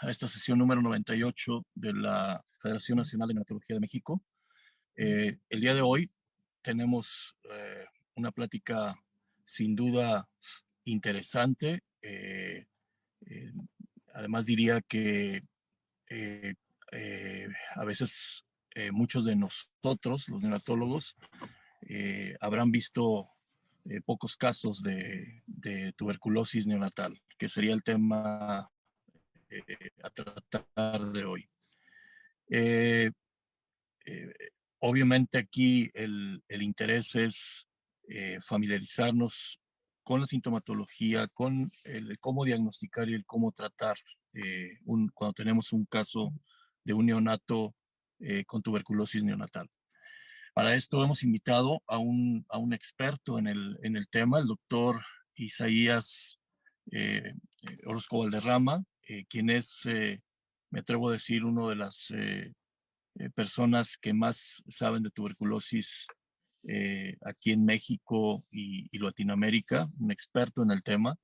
a esta sesión número 98 de la Federación Nacional de Neonatología de México. El día de hoy tenemos una plática sin duda interesante. Además diría que a veces muchos de nosotros, los neonatólogos, habrán visto pocos casos de tuberculosis neonatal, que sería el tema a tratar de hoy. Obviamente aquí el interés es familiarizarnos con la sintomatología, con el cómo diagnosticar y el cómo tratar cuando tenemos un caso de un neonato con tuberculosis neonatal. Para esto hemos invitado a un experto en el tema, el doctor Isaías Orozco Valderrama, quien es, me atrevo a decir, uno de las personas que más saben de tuberculosis aquí en México y Latinoamérica, un experto en el tema.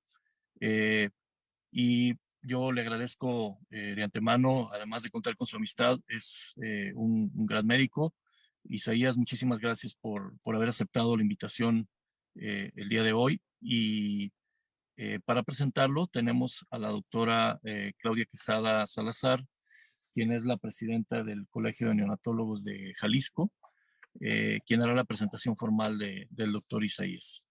Y yo le agradezco de antemano, además de contar con su amistad, es un gran médico. Isaías, muchísimas gracias por haber aceptado la invitación el día de hoy. Y para presentarlo tenemos a la doctora Claudia Quesada Salazar, quien es la presidenta del Colegio de Neonatólogos de Jalisco, quien hará la presentación formal del doctor Isaías.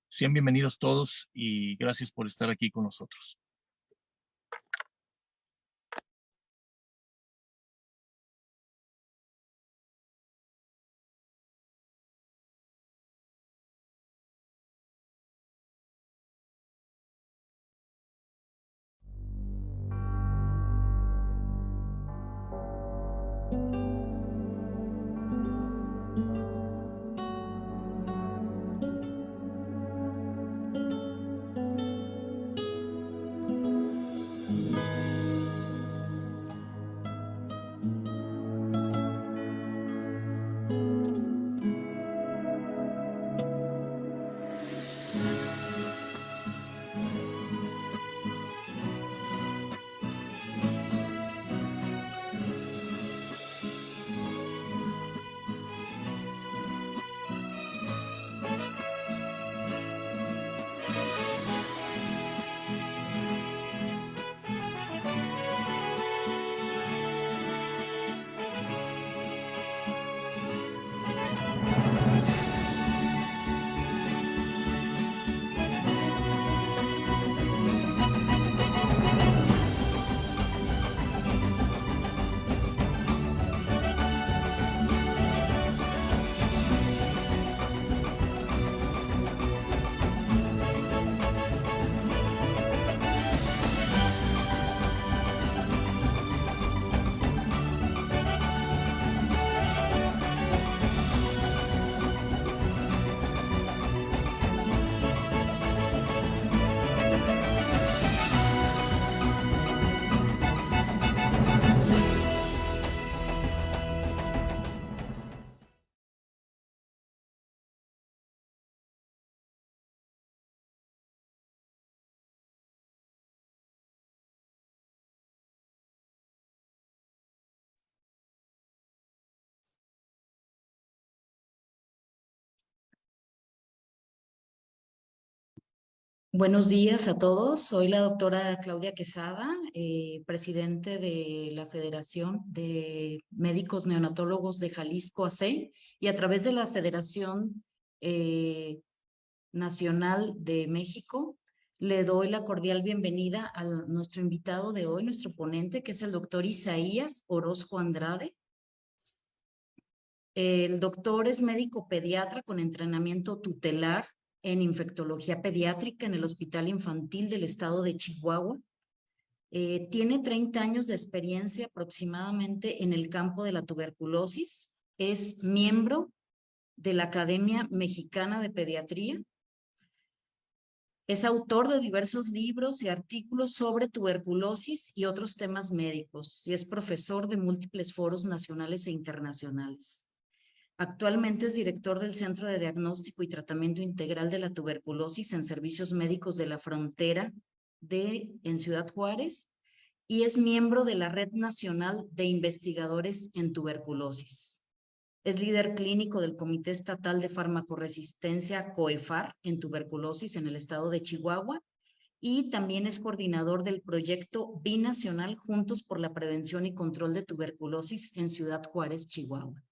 Sean bienvenidos todos y gracias por estar aquí con nosotros. Buenos días a todos. Soy la doctora Claudia Quesada, presidente de la Federación de Médicos Neonatólogos de Jalisco AC, y a través de la Federación Nacional de México le doy la cordial bienvenida a nuestro invitado de hoy, nuestro ponente, que es el doctor Isaías Orozco Andrade. El doctor es médico pediatra con entrenamiento tutelar en infectología pediátrica en el Hospital Infantil del Estado de Chihuahua. Tiene 30 años de experiencia aproximadamente en el campo de la tuberculosis. Es miembro de la Academia Mexicana de Pediatría. Es autor de diversos libros y artículos sobre tuberculosis y otros temas médicos, y es profesor de múltiples foros nacionales e internacionales. Actualmente es director del Centro de Diagnóstico y Tratamiento Integral de la Tuberculosis en Servicios Médicos de la Frontera en Ciudad Juárez, y es miembro de la Red Nacional de Investigadores en Tuberculosis. Es líder clínico del Comité Estatal de Farmacoresistencia COEFAR en tuberculosis en el estado de Chihuahua y también es coordinador del proyecto binacional Juntos por la Prevención y Control de Tuberculosis en Ciudad Juárez, Chihuahua.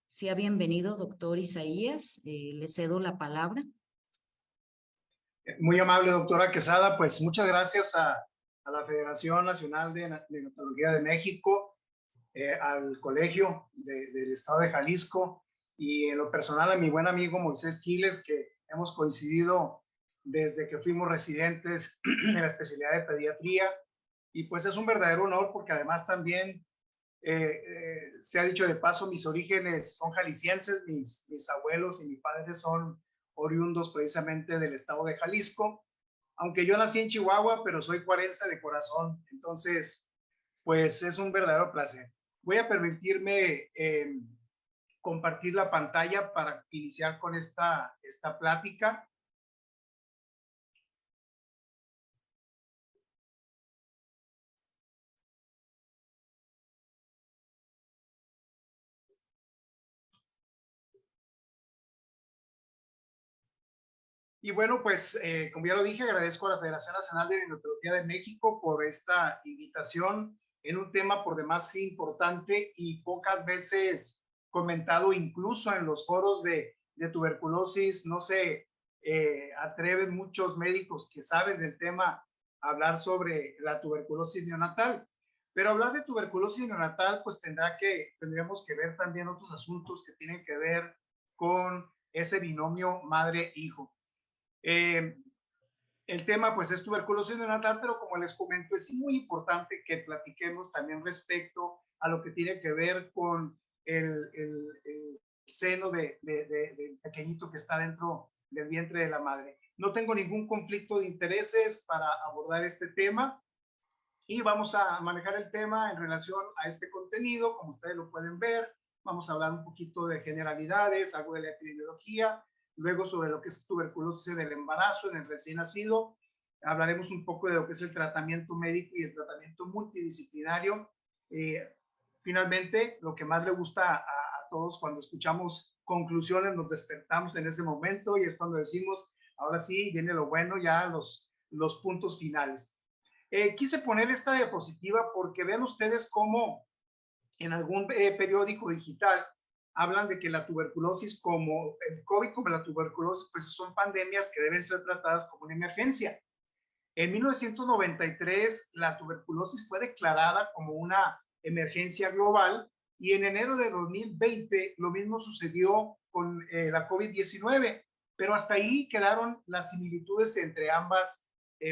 Sea bienvenido, doctor Isaías. Le cedo la palabra. Muy amable, doctora Quesada. Pues muchas gracias a la Federación Nacional de Neonatología de México, al Colegio del Estado de Jalisco y en lo personal a mi buen amigo Moisés Quiles, que hemos coincidido desde que fuimos residentes en la especialidad de pediatría. Y pues es un verdadero honor porque además también se ha dicho de paso, mis orígenes son jaliscienses, mis abuelos y mi padre son oriundos precisamente del estado de Jalisco, aunque yo nací en Chihuahua, pero soy cuarense de corazón, entonces pues es un verdadero placer. Voy a permitirme compartir la pantalla para iniciar con esta plática. Y bueno, pues como ya lo dije, agradezco a la Federación Nacional de Neonatología de México por esta invitación en un tema por demás importante y pocas veces comentado, incluso en los foros de tuberculosis. No se atreven muchos médicos que saben del tema a hablar sobre la tuberculosis neonatal. Pero hablar de tuberculosis neonatal, pues tendremos que ver también otros asuntos que tienen que ver con ese binomio madre-hijo. El tema pues es tuberculosis neonatal, pero como les comento, es muy importante que platiquemos también respecto a lo que tiene que ver con el seno del pequeñito que está dentro del vientre de la madre. No tengo ningún conflicto de intereses para abordar este tema y vamos a manejar el tema en relación a este contenido. Como ustedes lo pueden ver, vamos a hablar un poquito de generalidades, algo de la epidemiología, luego sobre lo que es tuberculosis del embarazo en el recién nacido. Hablaremos un poco de lo que es el tratamiento médico y el tratamiento multidisciplinario. Finalmente, lo que más le gusta a todos cuando escuchamos conclusiones, nos despertamos en ese momento y es cuando decimos, ahora sí, viene lo bueno, ya los puntos finales. Quise poner esta diapositiva porque vean ustedes cómo en algún periódico digital hablan de que la tuberculosis, como el COVID, como la tuberculosis, pues son pandemias que deben ser tratadas como una emergencia. En 1993, la tuberculosis fue declarada como una emergencia global y en enero de 2020 lo mismo sucedió con la COVID-19, pero hasta ahí quedaron las similitudes entre ambas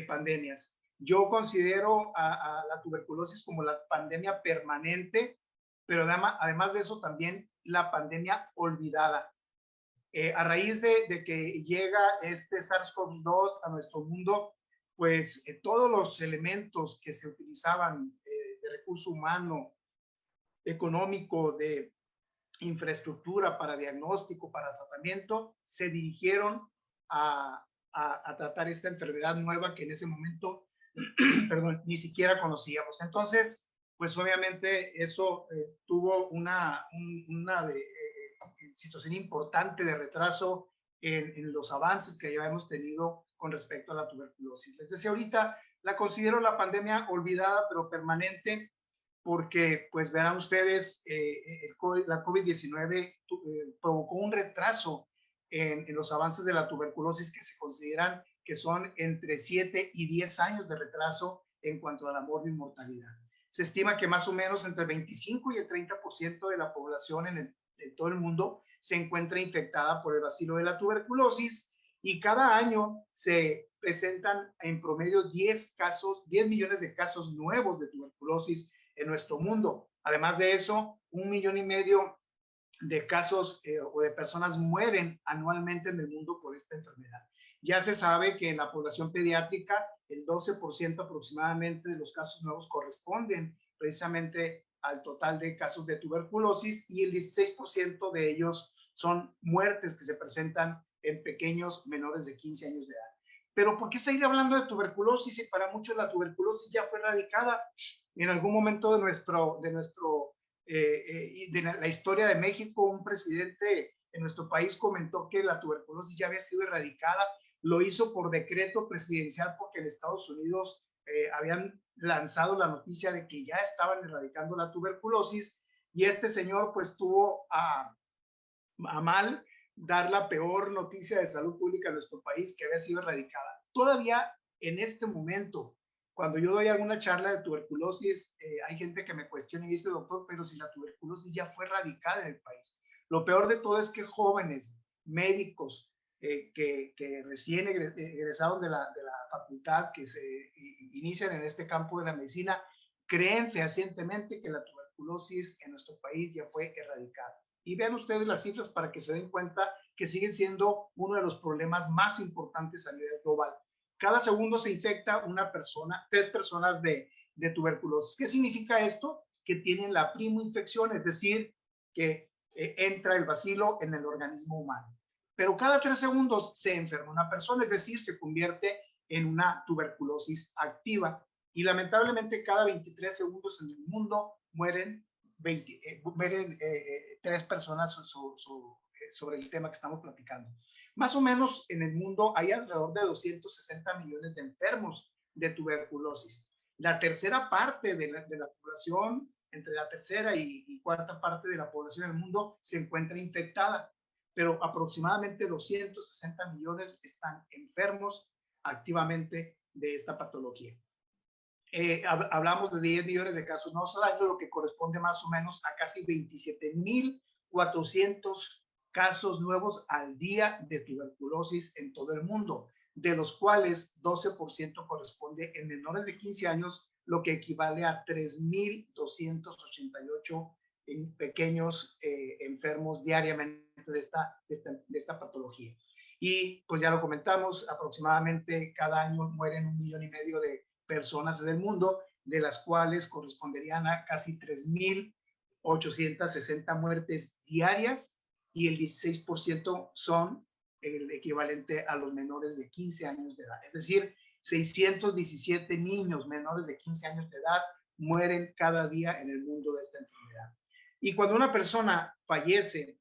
pandemias. Yo considero a la tuberculosis como la pandemia permanente, pero además de eso también la pandemia olvidada. A raíz de que llega este SARS-CoV-2 a nuestro mundo, pues todos los elementos que se utilizaban de recurso humano, económico, de infraestructura para diagnóstico, para tratamiento, se dirigieron a tratar esta enfermedad nueva que en ese momento perdón, ni siquiera conocíamos. Entonces, pues obviamente eso tuvo una situación importante de retraso en los avances que ya hemos tenido con respecto a la tuberculosis. Les decía ahorita, la considero la pandemia olvidada pero permanente porque, pues verán ustedes, la COVID-19 provocó un retraso en los avances de la tuberculosis que se consideran que son entre 7 y 10 años de retraso en cuanto a la mortalidad. Se estima que más o menos entre el 25 y el 30% de la población en todo el mundo se encuentra infectada por el bacilo de la tuberculosis y cada año se presentan en promedio 10 millones de casos nuevos de tuberculosis en nuestro mundo. Además de eso, 1,5 millones de casos o de personas mueren anualmente en el mundo por esta enfermedad. Ya se sabe que en la población pediátrica el 12% aproximadamente de los casos nuevos corresponden precisamente al total de casos de tuberculosis y el 16% de ellos son muertes que se presentan en pequeños menores de 15 años de edad. Pero ¿por qué seguir hablando de tuberculosis si para muchos la tuberculosis ya fue erradicada? En algún momento de la historia de México, un presidente en nuestro país comentó que la tuberculosis ya había sido erradicada. Lo hizo por decreto presidencial porque en Estados Unidos habían lanzado la noticia de que ya estaban erradicando la tuberculosis, y este señor pues tuvo a mal dar la peor noticia de salud pública en nuestro país, que había sido erradicada. Todavía en este momento, cuando yo doy alguna charla de tuberculosis, hay gente que me cuestiona y dice, doctor, pero si la tuberculosis ya fue erradicada en el país. Lo peor de todo es que jóvenes médicos que recién egresaron de la facultad, que se inician en este campo de la medicina, creen fehacientemente que la tuberculosis en nuestro país ya fue erradicada. Y vean ustedes las cifras para que se den cuenta que sigue siendo uno de los problemas más importantes a nivel global. Cada segundo se infecta una persona, 3 personas de tuberculosis. ¿Qué significa esto? Que tienen la primoinfección, es decir, que entra el bacilo en el organismo humano. Pero cada 3 segundos se enferma una persona, es decir, se convierte en una tuberculosis activa. Y lamentablemente cada 23 segundos en el mundo mueren 3 personas sobre el tema que estamos platicando. Más o menos en el mundo hay alrededor de 260 millones de enfermos de tuberculosis. La tercera parte de la población, entre la tercera y cuarta parte de la población del mundo, se encuentra infectada, pero aproximadamente 260 millones están enfermos activamente de esta patología. Hablamos de 10 millones de casos nuevos al año, lo que corresponde más o menos a casi 27,400 casos nuevos al día de tuberculosis en todo el mundo, de los cuales 12% corresponde en menores de 15 años, lo que equivale a 3,288 pequeños enfermos diariamente de esta patología. Y pues ya lo comentamos, aproximadamente cada año mueren 1,5 millones de personas en el mundo, de las cuales corresponderían a casi 3,860 muertes diarias, y el 16% son el equivalente a los menores de 15 años de edad. Es decir, 617 niños menores de 15 años de edad mueren cada día en el mundo de esta enfermedad. Y cuando una persona fallece,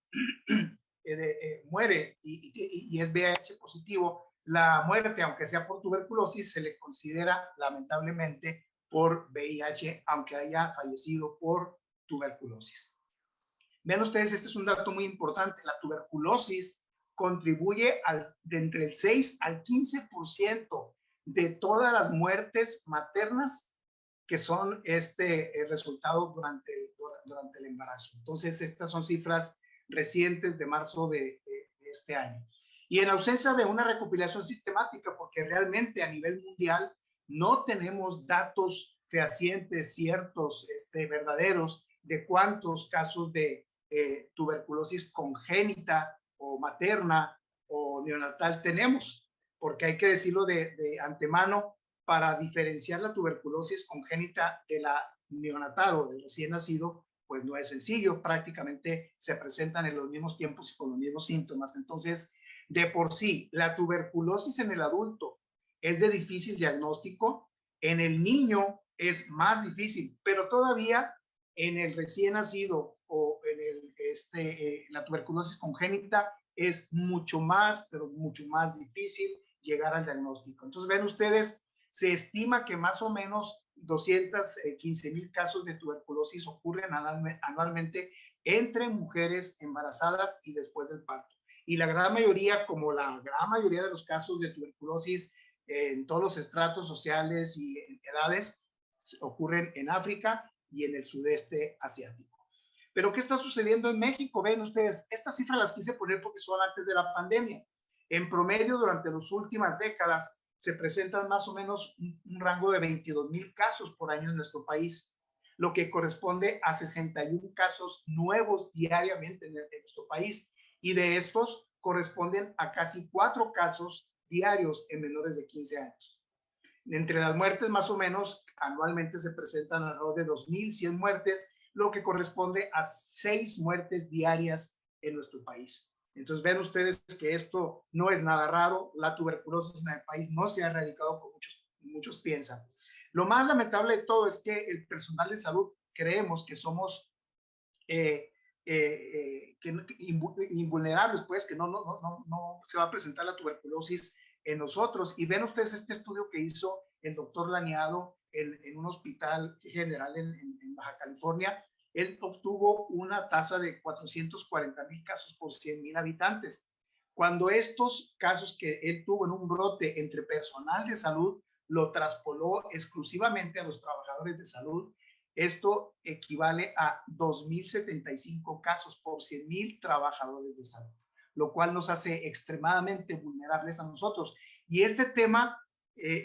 muere y es VIH positivo, la muerte, aunque sea por tuberculosis, se le considera lamentablemente por VIH, aunque haya fallecido por tuberculosis. Vean ustedes, este es un dato muy importante. La tuberculosis contribuye de entre el 6 al 15% de todas las muertes maternas que son resultado durante el embarazo. Entonces, estas son cifras recientes de marzo de este año. Y en ausencia de una recopilación sistemática, porque realmente a nivel mundial no tenemos datos fehacientes, ciertos, verdaderos, de cuántos casos de tuberculosis congénita o materna o neonatal tenemos, porque hay que decirlo de antemano, para diferenciar la tuberculosis congénita de la neonatal o del recién nacido, pues no es sencillo, prácticamente se presentan en los mismos tiempos y con los mismos síntomas. Entonces, de por sí, la tuberculosis en el adulto es de difícil diagnóstico, en el niño es más difícil, pero todavía en el recién nacido o en la tuberculosis congénita es mucho más, pero mucho más difícil llegar al diagnóstico. Entonces, ven ustedes, se estima que más o menos 215,000 casos de tuberculosis ocurren anualmente entre mujeres embarazadas y después del parto. Y la gran mayoría, como la gran mayoría de los casos de tuberculosis en todos los estratos sociales y edades, ocurren en África y en el sudeste asiático. Pero ¿qué está sucediendo en México? Ven ustedes, estas cifras las quise poner porque son antes de la pandemia. En promedio, durante las últimas décadas, se presentan más o menos un rango de 22,000 casos por año en nuestro país, lo que corresponde a 61 casos nuevos diariamente en nuestro país. Y de estos corresponden a casi 4 casos diarios en menores de 15 años. Entre las muertes, más o menos, anualmente se presentan alrededor de 2,100 muertes, lo que corresponde a 6 muertes diarias en nuestro país. Entonces ven ustedes que esto no es nada raro, la tuberculosis en el país no se ha erradicado como muchos piensan. Lo más lamentable de todo es que el personal de salud creemos que somos invulnerables, pues que no se va a presentar la tuberculosis en nosotros. Y ven ustedes este estudio que hizo el doctor Laniado en un hospital general en Baja California. Él obtuvo una tasa de 440,000 casos por 100,000 habitantes. Cuando estos casos que él tuvo en un brote entre personal de salud lo traspoló exclusivamente a los trabajadores de salud, esto equivale a 2,075 casos por 100,000 trabajadores de salud, lo cual nos hace extremadamente vulnerables a nosotros. Y este tema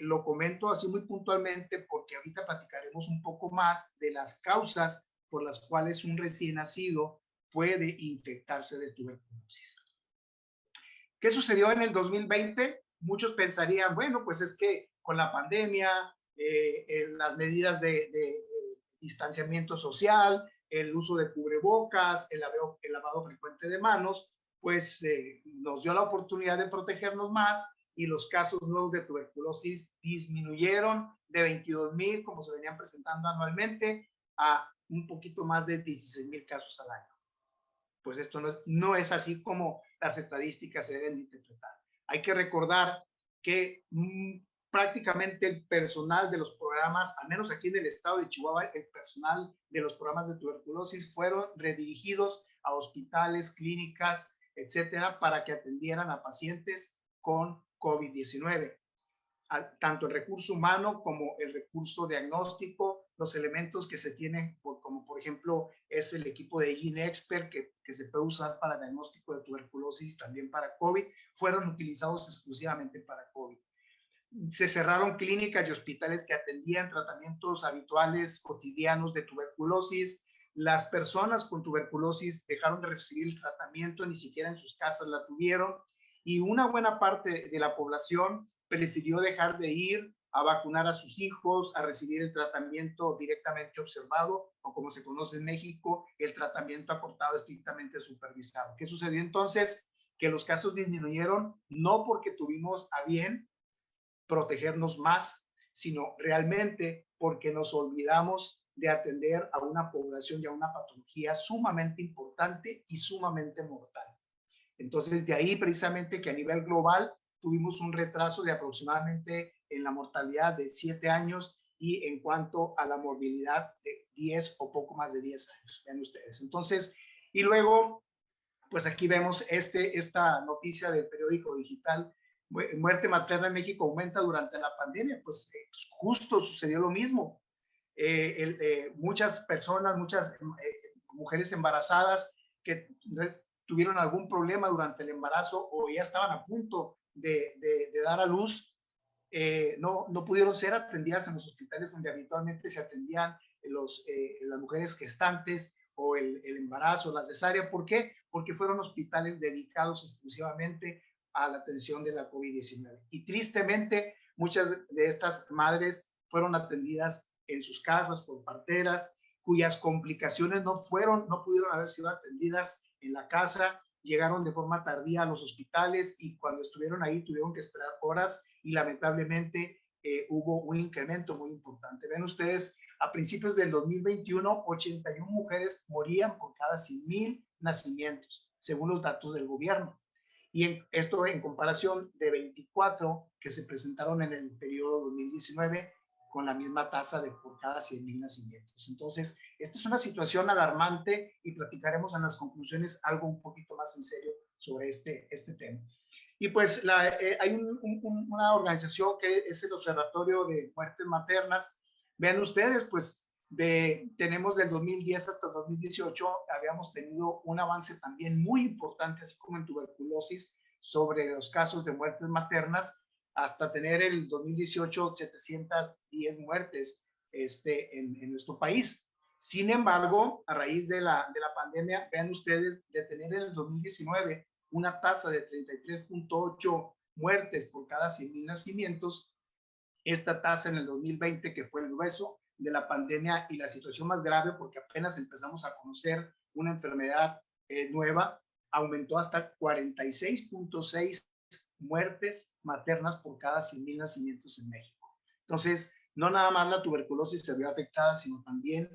lo comento así muy puntualmente porque ahorita platicaremos un poco más de las causas por las cuales un recién nacido puede infectarse de tuberculosis. ¿Qué sucedió en el 2020? Muchos pensarían, bueno, pues es que con la pandemia, las medidas de distanciamiento social, el uso de cubrebocas, el lavado frecuente de manos, pues nos dio la oportunidad de protegernos más y los casos nuevos de tuberculosis disminuyeron de 22,000, como se venían presentando anualmente, a un poquito más de 16,000 casos al año. Pues esto no es así como las estadísticas se deben interpretar. Hay que recordar que prácticamente el personal de los programas, al menos aquí en el estado de Chihuahua, el personal de los programas de tuberculosis fueron redirigidos a hospitales, clínicas, etcétera, para que atendieran a pacientes con COVID-19. Tanto el recurso humano como el recurso diagnóstico, los elementos que se tienen, como por ejemplo es el equipo de GeneXpert que se puede usar para diagnóstico de tuberculosis, también para COVID, fueron utilizados exclusivamente para COVID. Se cerraron clínicas y hospitales que atendían tratamientos habituales, cotidianos de tuberculosis. Las personas con tuberculosis dejaron de recibir el tratamiento, ni siquiera en sus casas la tuvieron, y una buena parte de la población prefirió dejar de ir a vacunar a sus hijos, a recibir el tratamiento directamente observado, o como se conoce en México, el tratamiento acortado estrictamente supervisado. ¿Qué sucedió entonces? Que los casos disminuyeron no porque tuvimos a bien protegernos más, sino realmente porque nos olvidamos de atender a una población y a una patología sumamente importante y sumamente mortal. Entonces, de ahí precisamente que a nivel global tuvimos un retraso de aproximadamente en la mortalidad de 7 años y en cuanto a la morbilidad de 10 o poco más de 10 años. Vean ustedes. Entonces, y luego, pues aquí vemos esta noticia del periódico digital. Muerte materna en México aumenta durante la pandemia. Pues justo sucedió lo mismo. Muchas personas, muchas mujeres embarazadas que tuvieron algún problema durante el embarazo o ya estaban a punto de dar a luz, no pudieron ser atendidas en los hospitales donde habitualmente se atendían las mujeres gestantes o el embarazo, la cesárea. ¿Por qué? Porque fueron hospitales dedicados exclusivamente a la atención de la COVID-19. Y tristemente, muchas de estas madres fueron atendidas en sus casas por parteras, cuyas complicaciones no pudieron haber sido atendidas en la casa, llegaron de forma tardía a los hospitales y cuando estuvieron ahí tuvieron que esperar horas y lamentablemente hubo un incremento muy importante. Ven ustedes, a principios del 2021, 81 mujeres morían por cada 100,000 nacimientos, según los datos del gobierno. Y esto en comparación de 24 que se presentaron en el periodo 2019 con la misma tasa de por cada 100,000 nacimientos. Entonces, esta es una situación alarmante y platicaremos en las conclusiones algo un poquito más en serio sobre este tema. Y pues hay una organización que es el Observatorio de Muertes Maternas. Vean ustedes, pues tenemos del 2010 hasta 2018, habíamos tenido un avance también muy importante, así como en tuberculosis, sobre los casos de muertes maternas, hasta tener el 2018 710 muertes en nuestro país. Sin embargo, a raíz de la pandemia, vean ustedes, de tener en el 2019 una tasa de 33.8 muertes por cada 100,000 nacimientos, esta tasa en el 2020, que fue el grueso de la pandemia y la situación más grave porque apenas empezamos a conocer una enfermedad nueva, aumentó hasta 46.6 muertes maternas por cada 100,000 nacimientos en México. Entonces, no nada más la tuberculosis se vio afectada, sino también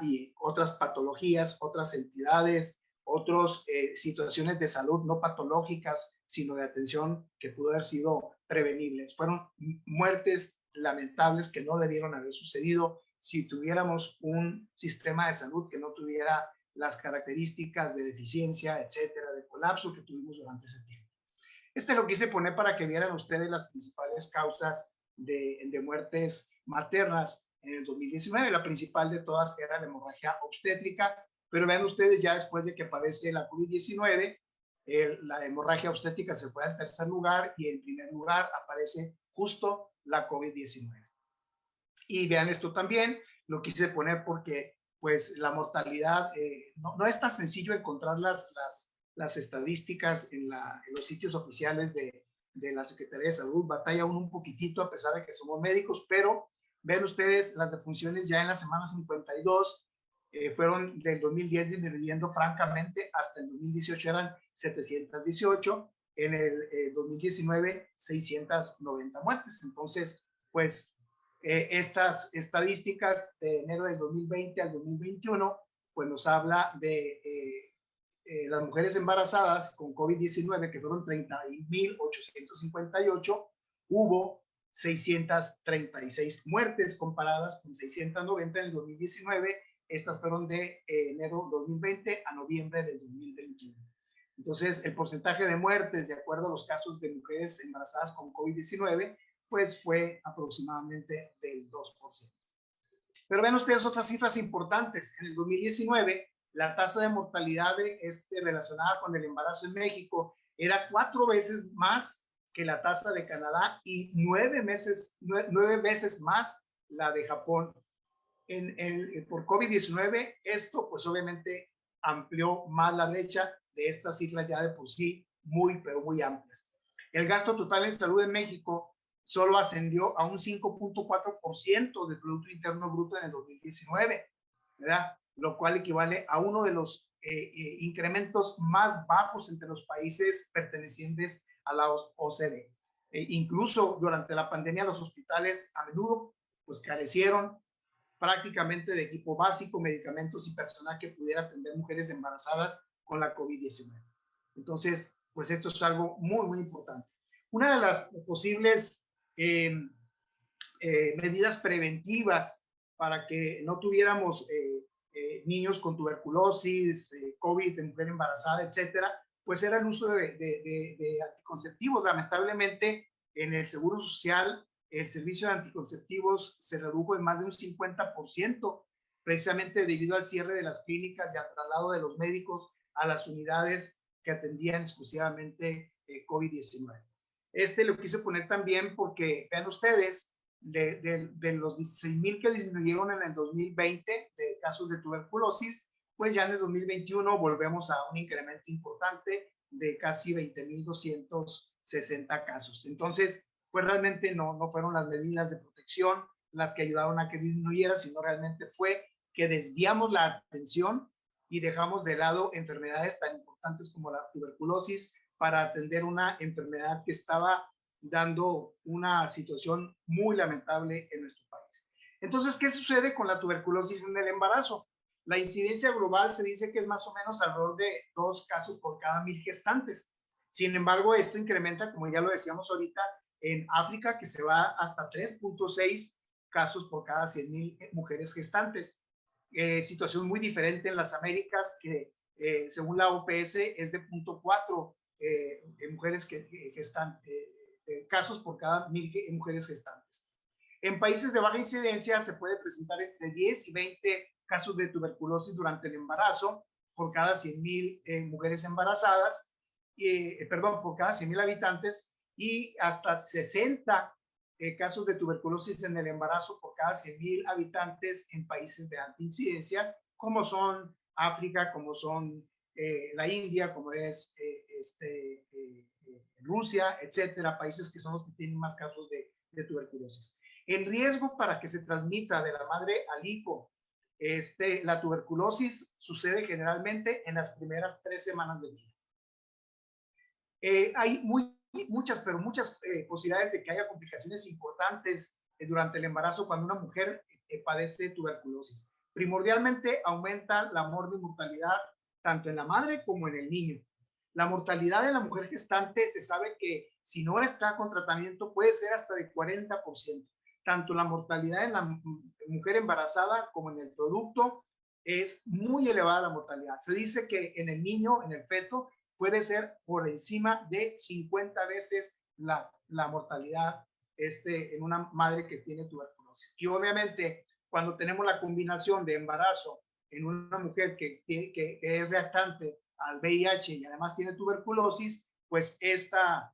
y otras patologías, otras entidades, otras situaciones de salud no patológicas, sino de atención que pudo haber sido prevenibles. Fueron muertes lamentables que no debieron haber sucedido si tuviéramos un sistema de salud que no tuviera las características de deficiencia, etcétera, de colapso que tuvimos durante ese tiempo. Lo quise poner para que vieran ustedes las principales causas de muertes maternas en el 2019. La principal de todas era la hemorragia obstétrica, pero vean ustedes, ya después de que aparece la COVID-19, la hemorragia obstétrica se fue al tercer lugar y en primer lugar aparece justo la COVID-19. Y vean esto también, lo quise poner porque pues la mortalidad, no es tan sencillo encontrar las estadísticas en los sitios oficiales de la Secretaría de Salud. Batalla uno un poquitito a pesar de que somos médicos, pero ven ustedes las defunciones ya en la semana 52, fueron del 2010 disminuyendo francamente, hasta el 2018 eran 718, en el 2019 690 muertes. Entonces, pues estas estadísticas de enero del 2020 al 2021, pues nos habla de las mujeres embarazadas con COVID-19, que fueron 30,858, hubo 636 muertes comparadas con 690 en el 2019. Estas fueron de enero 2020 a noviembre del 2021. Entonces, el porcentaje de muertes, de acuerdo a los casos de mujeres embarazadas con COVID-19, pues fue aproximadamente del 2%. Pero ven ustedes otras cifras importantes. En el 2019, la tasa de mortalidad relacionada con el embarazo en México era 4 veces más que la tasa de Canadá y 9 veces más la de Japón. Por COVID-19, esto pues obviamente amplió más la brecha de estas cifras ya de por sí muy, pero muy amplias. El gasto total en salud en México solo ascendió a un 5.4% del Producto Interno Bruto en el 2019, ¿verdad? Lo cual equivale a uno de los incrementos más bajos entre los países pertenecientes a la OCDE. Incluso durante la pandemia los hospitales a menudo pues carecieron prácticamente de equipo básico, medicamentos y personal que pudiera atender mujeres embarazadas con la COVID-19. Entonces, pues esto es algo muy, muy importante. Una de las posibles medidas preventivas para que no tuviéramos niños con tuberculosis, COVID, de mujer embarazada, etcétera, pues era el uso de anticonceptivos. Lamentablemente, en el Seguro Social, el servicio de anticonceptivos se redujo en más de un 50%, precisamente debido al cierre de las clínicas y al traslado de los médicos a las unidades que atendían exclusivamente COVID-19. Lo quise poner también porque, vean ustedes, de los 16,000 que disminuyeron en el 2020 de casos de tuberculosis, pues ya en el 2021 volvemos a un incremento importante de casi 20,260 casos. Entonces, pues realmente no fueron las medidas de protección las que ayudaron a que disminuyera, sino realmente fue que desviamos la atención y dejamos de lado enfermedades tan importantes como la tuberculosis para atender una enfermedad que estaba dando una situación muy lamentable en nuestro país. Entonces, ¿qué sucede con la tuberculosis en el embarazo? La incidencia global se dice que es más o menos alrededor de 2 casos por cada 1,000 gestantes. Sin embargo, esto incrementa, como ya lo decíamos ahorita, en África, que se va hasta 3.6 casos por cada 100,000 mujeres gestantes. Situación muy diferente en las Américas, que según la OPS es de 0.4 mujeres casos por cada 1,000 mujeres gestantes. En países de baja incidencia se puede presentar entre 10 y 20 casos de tuberculosis durante el embarazo por cada 100,000 mujeres embarazadas, por cada 100,000 habitantes, y hasta 60 casos de tuberculosis en el embarazo por cada 100,000 habitantes en países de alta incidencia, como son África, como son la India, como es Rusia, etcétera, países que son los que tienen más casos de tuberculosis. El riesgo para que se transmita de la madre al hijo la tuberculosis sucede generalmente en las primeras 3 semanas de vida. Hay muchas posibilidades de que haya complicaciones importantes durante el embarazo cuando una mujer padece tuberculosis. Primordialmente aumenta la mortalidad tanto en la madre como en el niño. La mortalidad de la mujer gestante se sabe que si no está con tratamiento puede ser hasta de 40%. Tanto la mortalidad en la mujer embarazada como en el producto es muy elevada la mortalidad. Se dice que en el niño, en el feto, puede ser por encima de 50 veces la mortalidad en una madre que tiene tuberculosis. Y obviamente, cuando tenemos la combinación de embarazo en una mujer que es reactante al VIH y además tiene tuberculosis, pues esta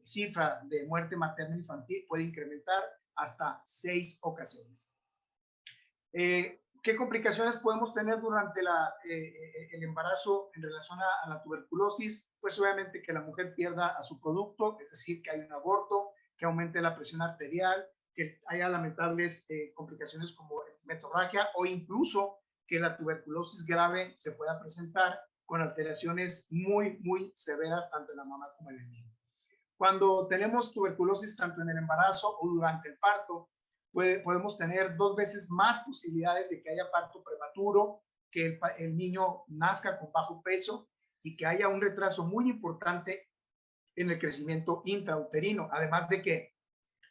cifra de muerte materna infantil puede incrementar hasta 6 ocasiones. ¿Qué complicaciones podemos tener durante el embarazo en relación a la tuberculosis? Pues obviamente que la mujer pierda a su producto, es decir, que hay un aborto, que aumente la presión arterial, que haya lamentables complicaciones como metorragia o incluso que la tuberculosis grave se pueda presentar con alteraciones muy, muy severas tanto en la mamá como en el niño. Cuando tenemos tuberculosis tanto en el embarazo o durante el parto, podemos tener 2 veces más posibilidades de que haya parto prematuro, que el niño nazca con bajo peso y que haya un retraso muy importante en el crecimiento intrauterino, además de que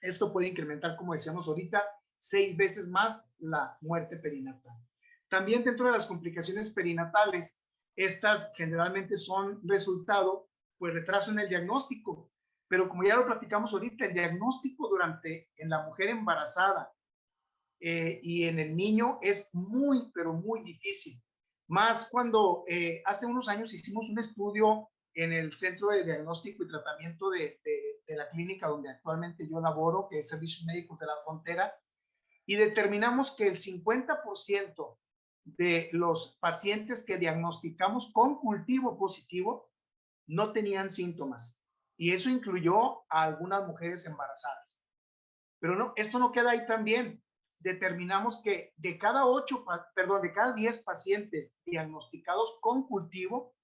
esto puede incrementar, como decíamos ahorita, 6 veces más la muerte perinatal. También dentro de las complicaciones perinatales, estas generalmente son resultado, pues, retraso en el diagnóstico. Pero como ya lo platicamos ahorita, el diagnóstico en la mujer embarazada y en el niño es muy, pero muy difícil. Más cuando hace unos años hicimos un estudio en el Centro de Diagnóstico y Tratamiento de la clínica donde actualmente yo laboro, que es Servicios Médicos de la Frontera, y determinamos que el 50% de los pacientes que diagnosticamos con cultivo positivo no tenían síntomas. Y eso incluyó a algunas mujeres embarazadas. Pero no, esto no queda ahí también. Determinamos que de cada 10 pacientes diagnosticados con cultivo,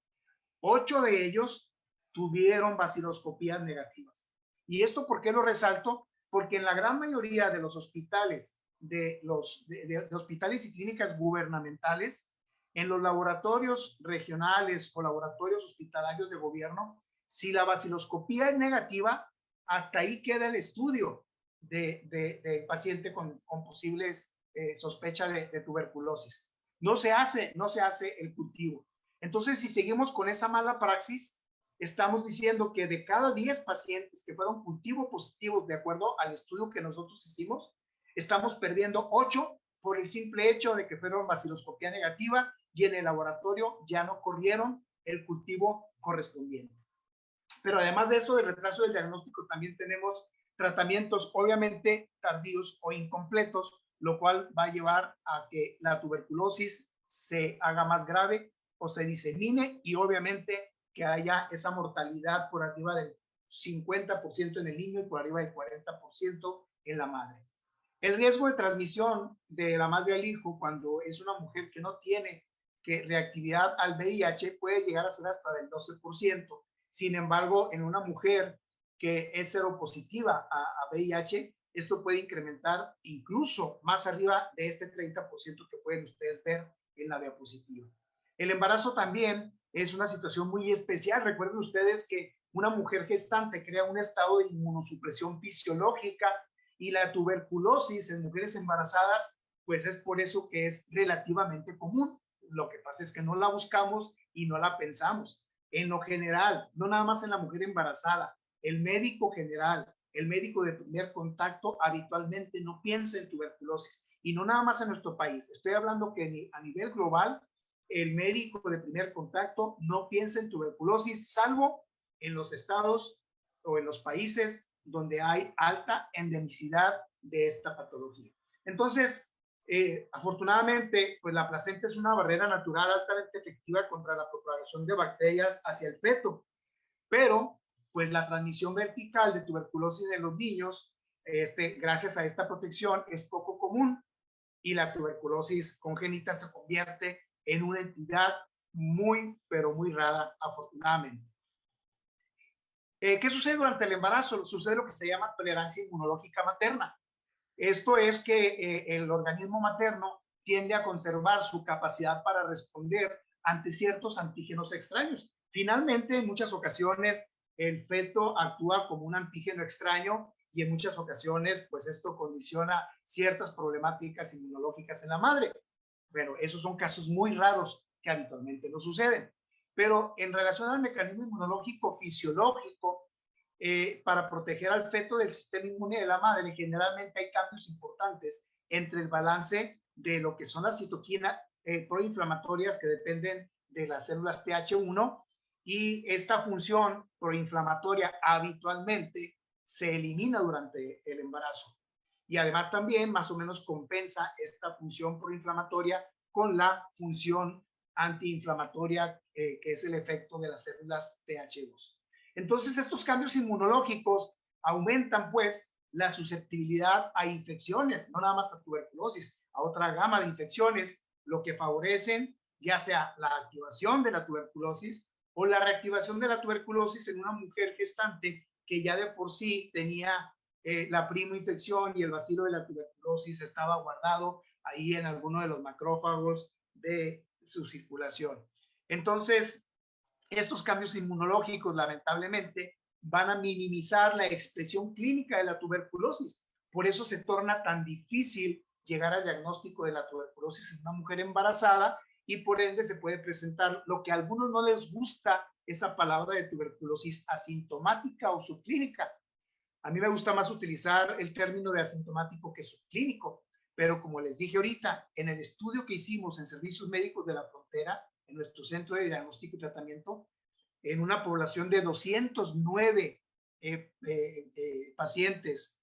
8 de ellos tuvieron baciloscopías negativas. ¿Y esto por qué lo resalto? Porque en la gran mayoría de los hospitales, de hospitales y clínicas gubernamentales, en los laboratorios regionales o laboratorios hospitalarios de gobierno, si la baciloscopía es negativa, hasta ahí queda el estudio de paciente con posibles sospecha de tuberculosis. No se hace el cultivo. Entonces, si seguimos con esa mala praxis, estamos diciendo que de cada 10 pacientes que fueron cultivo positivos, de acuerdo al estudio que nosotros hicimos, estamos perdiendo 8 por el simple hecho de que fueron baciloscopía negativa y en el laboratorio ya no corrieron el cultivo correspondiente. Pero además de eso, del retraso del diagnóstico, también tenemos tratamientos obviamente tardíos o incompletos, lo cual va a llevar a que la tuberculosis se haga más grave o se disemine y obviamente que haya esa mortalidad por arriba del 50% en el niño y por arriba del 40% en la madre. El riesgo de transmisión de la madre al hijo cuando es una mujer que no tiene reactividad al VIH puede llegar a ser hasta del 12%. Sin embargo, en una mujer que es seropositiva a VIH, esto puede incrementar incluso más arriba de este 30% que pueden ustedes ver en la diapositiva. El embarazo también es una situación muy especial. Recuerden ustedes que una mujer gestante crea un estado de inmunosupresión fisiológica y la tuberculosis en mujeres embarazadas, pues es por eso que es relativamente común. Lo que pasa es que no la buscamos y no la pensamos. En lo general, no nada más en la mujer embarazada, el médico general, el médico de primer contacto habitualmente no piensa en tuberculosis y no nada más en nuestro país. Estoy hablando que a nivel global, el médico de primer contacto no piensa en tuberculosis, salvo en los estados o en los países donde hay alta endemicidad de esta patología. Entonces, afortunadamente, pues la placenta es una barrera natural altamente efectiva contra la propagación de bacterias hacia el feto, pero pues la transmisión vertical de tuberculosis en los niños, gracias a esta protección, es poco común. y la tuberculosis congénita se convierte en una entidad muy, pero muy rara, afortunadamente. ¿Qué sucede durante el embarazo? Sucede lo que se llama tolerancia inmunológica materna. Esto es que el organismo materno tiende a conservar su capacidad para responder ante ciertos antígenos extraños. Finalmente, en muchas ocasiones, el feto actúa como un antígeno extraño y en muchas ocasiones, pues esto condiciona ciertas problemáticas inmunológicas en la madre. Bueno, esos son casos muy raros que habitualmente no suceden. Pero en relación al mecanismo inmunológico fisiológico, para proteger al feto del sistema inmune de la madre, generalmente hay cambios importantes entre el balance de lo que son las citoquinas proinflamatorias que dependen de las células TH1 y esta función proinflamatoria habitualmente se elimina durante el embarazo. Y además también más o menos compensa esta función proinflamatoria con la función antiinflamatoria que es el efecto de las células TH2. Entonces, estos cambios inmunológicos aumentan, pues, la susceptibilidad a infecciones, no nada más a tuberculosis, a otra gama de infecciones, lo que favorecen ya sea la activación de la tuberculosis o la reactivación de la tuberculosis en una mujer gestante que ya de por sí tenía la primoinfección y el bacilo de la tuberculosis estaba guardado ahí en alguno de los macrófagos de su circulación. Entonces, estos cambios inmunológicos, lamentablemente, van a minimizar la expresión clínica de la tuberculosis. Por eso se torna tan difícil llegar al diagnóstico de la tuberculosis en una mujer embarazada y por ende se puede presentar lo que a algunos no les gusta, esa palabra de tuberculosis asintomática o subclínica. A mí me gusta más utilizar el término de asintomático que subclínico, pero como les dije ahorita, en el estudio que hicimos en Servicios Médicos de la Frontera, en nuestro centro de diagnóstico y tratamiento, en una población de 209 pacientes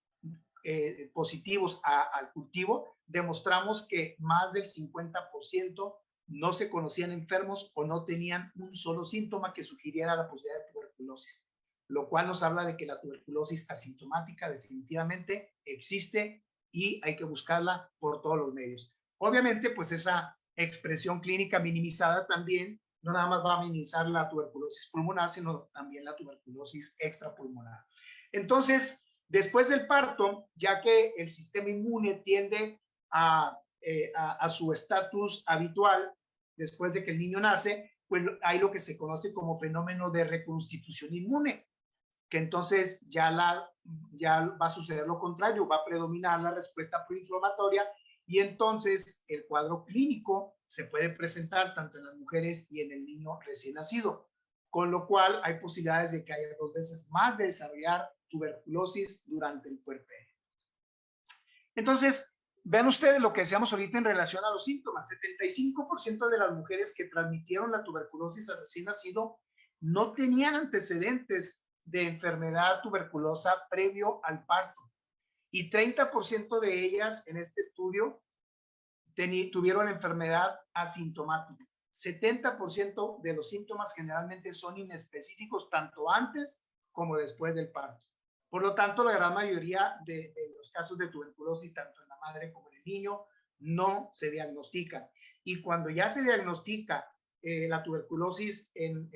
positivos al cultivo, demostramos que más del 50% no se conocían enfermos o no tenían un solo síntoma que sugiriera la posibilidad de tuberculosis, lo cual nos habla de que la tuberculosis asintomática definitivamente existe y hay que buscarla por todos los medios. Obviamente, pues esa expresión clínica minimizada también no nada más va a minimizar la tuberculosis pulmonar, sino también la tuberculosis extrapulmonar. Entonces, después del parto, ya que el sistema inmune tiende a su estatus habitual después de que el niño nace, pues hay lo que se conoce como fenómeno de reconstitución inmune, que entonces ya va a suceder lo contrario, va a predominar la respuesta proinflamatoria y entonces el cuadro clínico se puede presentar tanto en las mujeres y en el niño recién nacido, con lo cual hay posibilidades de que haya 2 veces más de desarrollar tuberculosis durante el puerperio. Entonces, vean ustedes lo que decíamos ahorita en relación a los síntomas. 75% de las mujeres que transmitieron la tuberculosis al recién nacido no tenían antecedentes de enfermedad tuberculosa previo al parto. Y 30% de ellas en este estudio tuvieron enfermedad asintomática. 70% de los síntomas generalmente son inespecíficos tanto antes como después del parto. Por lo tanto, la gran mayoría de los casos de tuberculosis, tanto en la madre como en el niño, no se diagnostican. Y cuando ya se diagnostica la tuberculosis en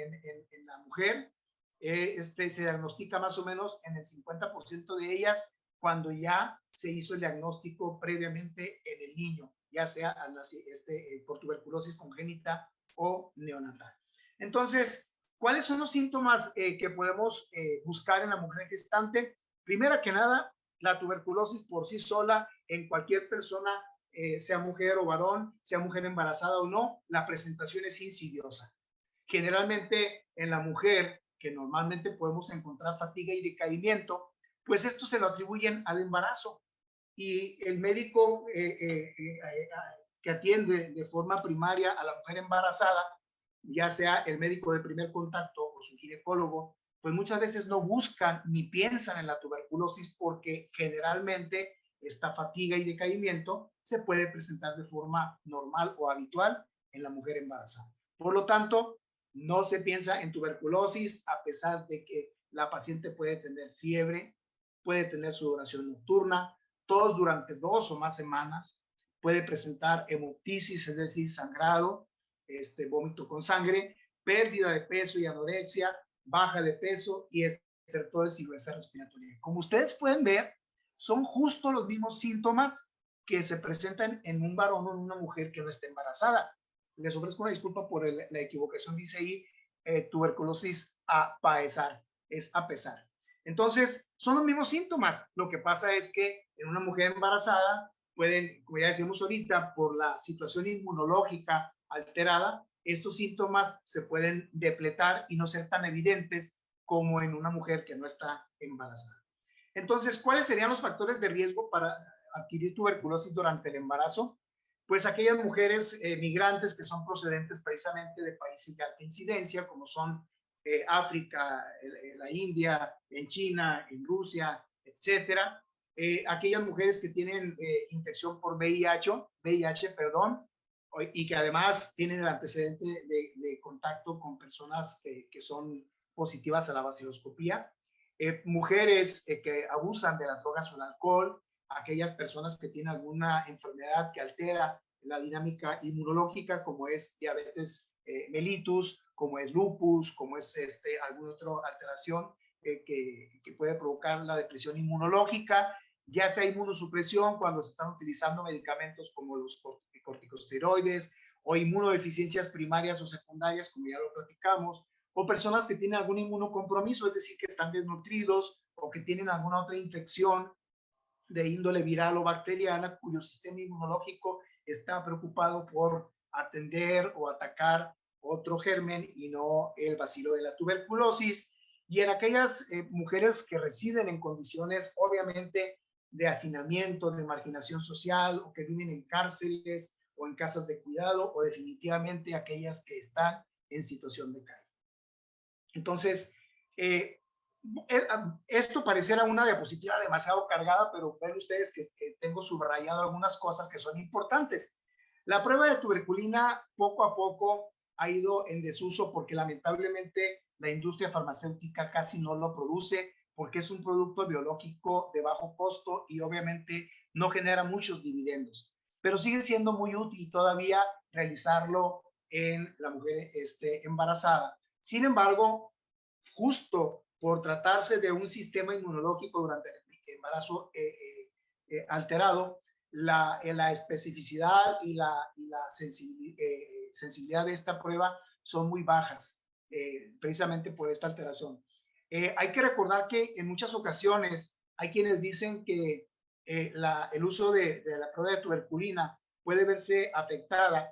la mujer, se diagnostica más o menos en el 50% de ellas cuando ya se hizo el diagnóstico previamente en el niño, ya sea por tuberculosis congénita o neonatal. Entonces, ¿cuáles son los síntomas que podemos buscar en la mujer gestante? Primero que nada, la tuberculosis por sí sola en cualquier persona, sea mujer o varón, sea mujer embarazada o no, la presentación es insidiosa. Generalmente en la mujer, que normalmente podemos encontrar fatiga y decaimiento, pues esto se lo atribuyen al embarazo. Y el médico que atiende de forma primaria a la mujer embarazada, ya sea el médico de primer contacto o su ginecólogo, pues muchas veces no buscan ni piensan en la tuberculosis porque generalmente esta fatiga y decaimiento se puede presentar de forma normal o habitual en la mujer embarazada. Por lo tanto, no se piensa en tuberculosis a pesar de que la paciente puede tener fiebre, puede tener sudoración nocturna, tos durante 2 o más semanas, puede presentar hemoptisis, es decir, sangrado, vómito con sangre, pérdida de peso y anorexia, baja de peso y estertosis y dureza respiratoria. Como ustedes pueden ver, son justo los mismos síntomas que se presentan en un varón o en una mujer que no está embarazada. Les ofrezco una disculpa por la equivocación, dice ahí tuberculosis a pesar, es a pesar. Entonces, son los mismos síntomas. Lo que pasa es que en una mujer embarazada pueden, como ya decimos ahorita, por la situación inmunológica alterada, estos síntomas se pueden depletar y no ser tan evidentes como en una mujer que no está embarazada. Entonces, ¿cuáles serían los factores de riesgo para adquirir tuberculosis durante el embarazo? Pues aquellas mujeres migrantes que son procedentes precisamente de países de alta incidencia, como son África, la India, en China, en Rusia, etcétera. Aquellas mujeres que tienen infección por VIH, y que además tienen el antecedente de contacto con personas que son positivas a la baciloscopía. Mujeres que abusan de las drogas o el alcohol, aquellas personas que tienen alguna enfermedad que altera la dinámica inmunológica, como es diabetes mellitus, como es lupus, como es alguna otra alteración que puede provocar la depresión inmunológica, ya sea inmunosupresión cuando se están utilizando medicamentos como los corticosteroides o inmunodeficiencias primarias o secundarias, como ya lo platicamos, o personas que tienen algún inmunocompromiso, es decir, que están desnutridos o que tienen alguna otra infección de índole viral o bacteriana cuyo sistema inmunológico está preocupado por atender o atacar otro germen y no el bacilo de la tuberculosis. Y en aquellas mujeres que residen en condiciones obviamente de hacinamiento, de marginación social o que viven en cárceles o en casas de cuidado o definitivamente aquellas que están en situación de calle. Entonces, esto pareciera una diapositiva demasiado cargada, pero ven ustedes que tengo subrayado algunas cosas que son importantes. La prueba de tuberculina poco a poco ha ido en desuso porque lamentablemente la industria farmacéutica casi no lo produce porque es un producto biológico de bajo costo y obviamente no genera muchos dividendos, pero sigue siendo muy útil todavía realizarlo en la mujer embarazada. Sin embargo, justo por tratarse de un sistema inmunológico durante el embarazo alterado, la especificidad y la sensibilidad de esta prueba son muy bajas, precisamente por esta alteración. Hay que recordar que en muchas ocasiones hay quienes dicen que el uso de la prueba de tuberculina puede verse afectada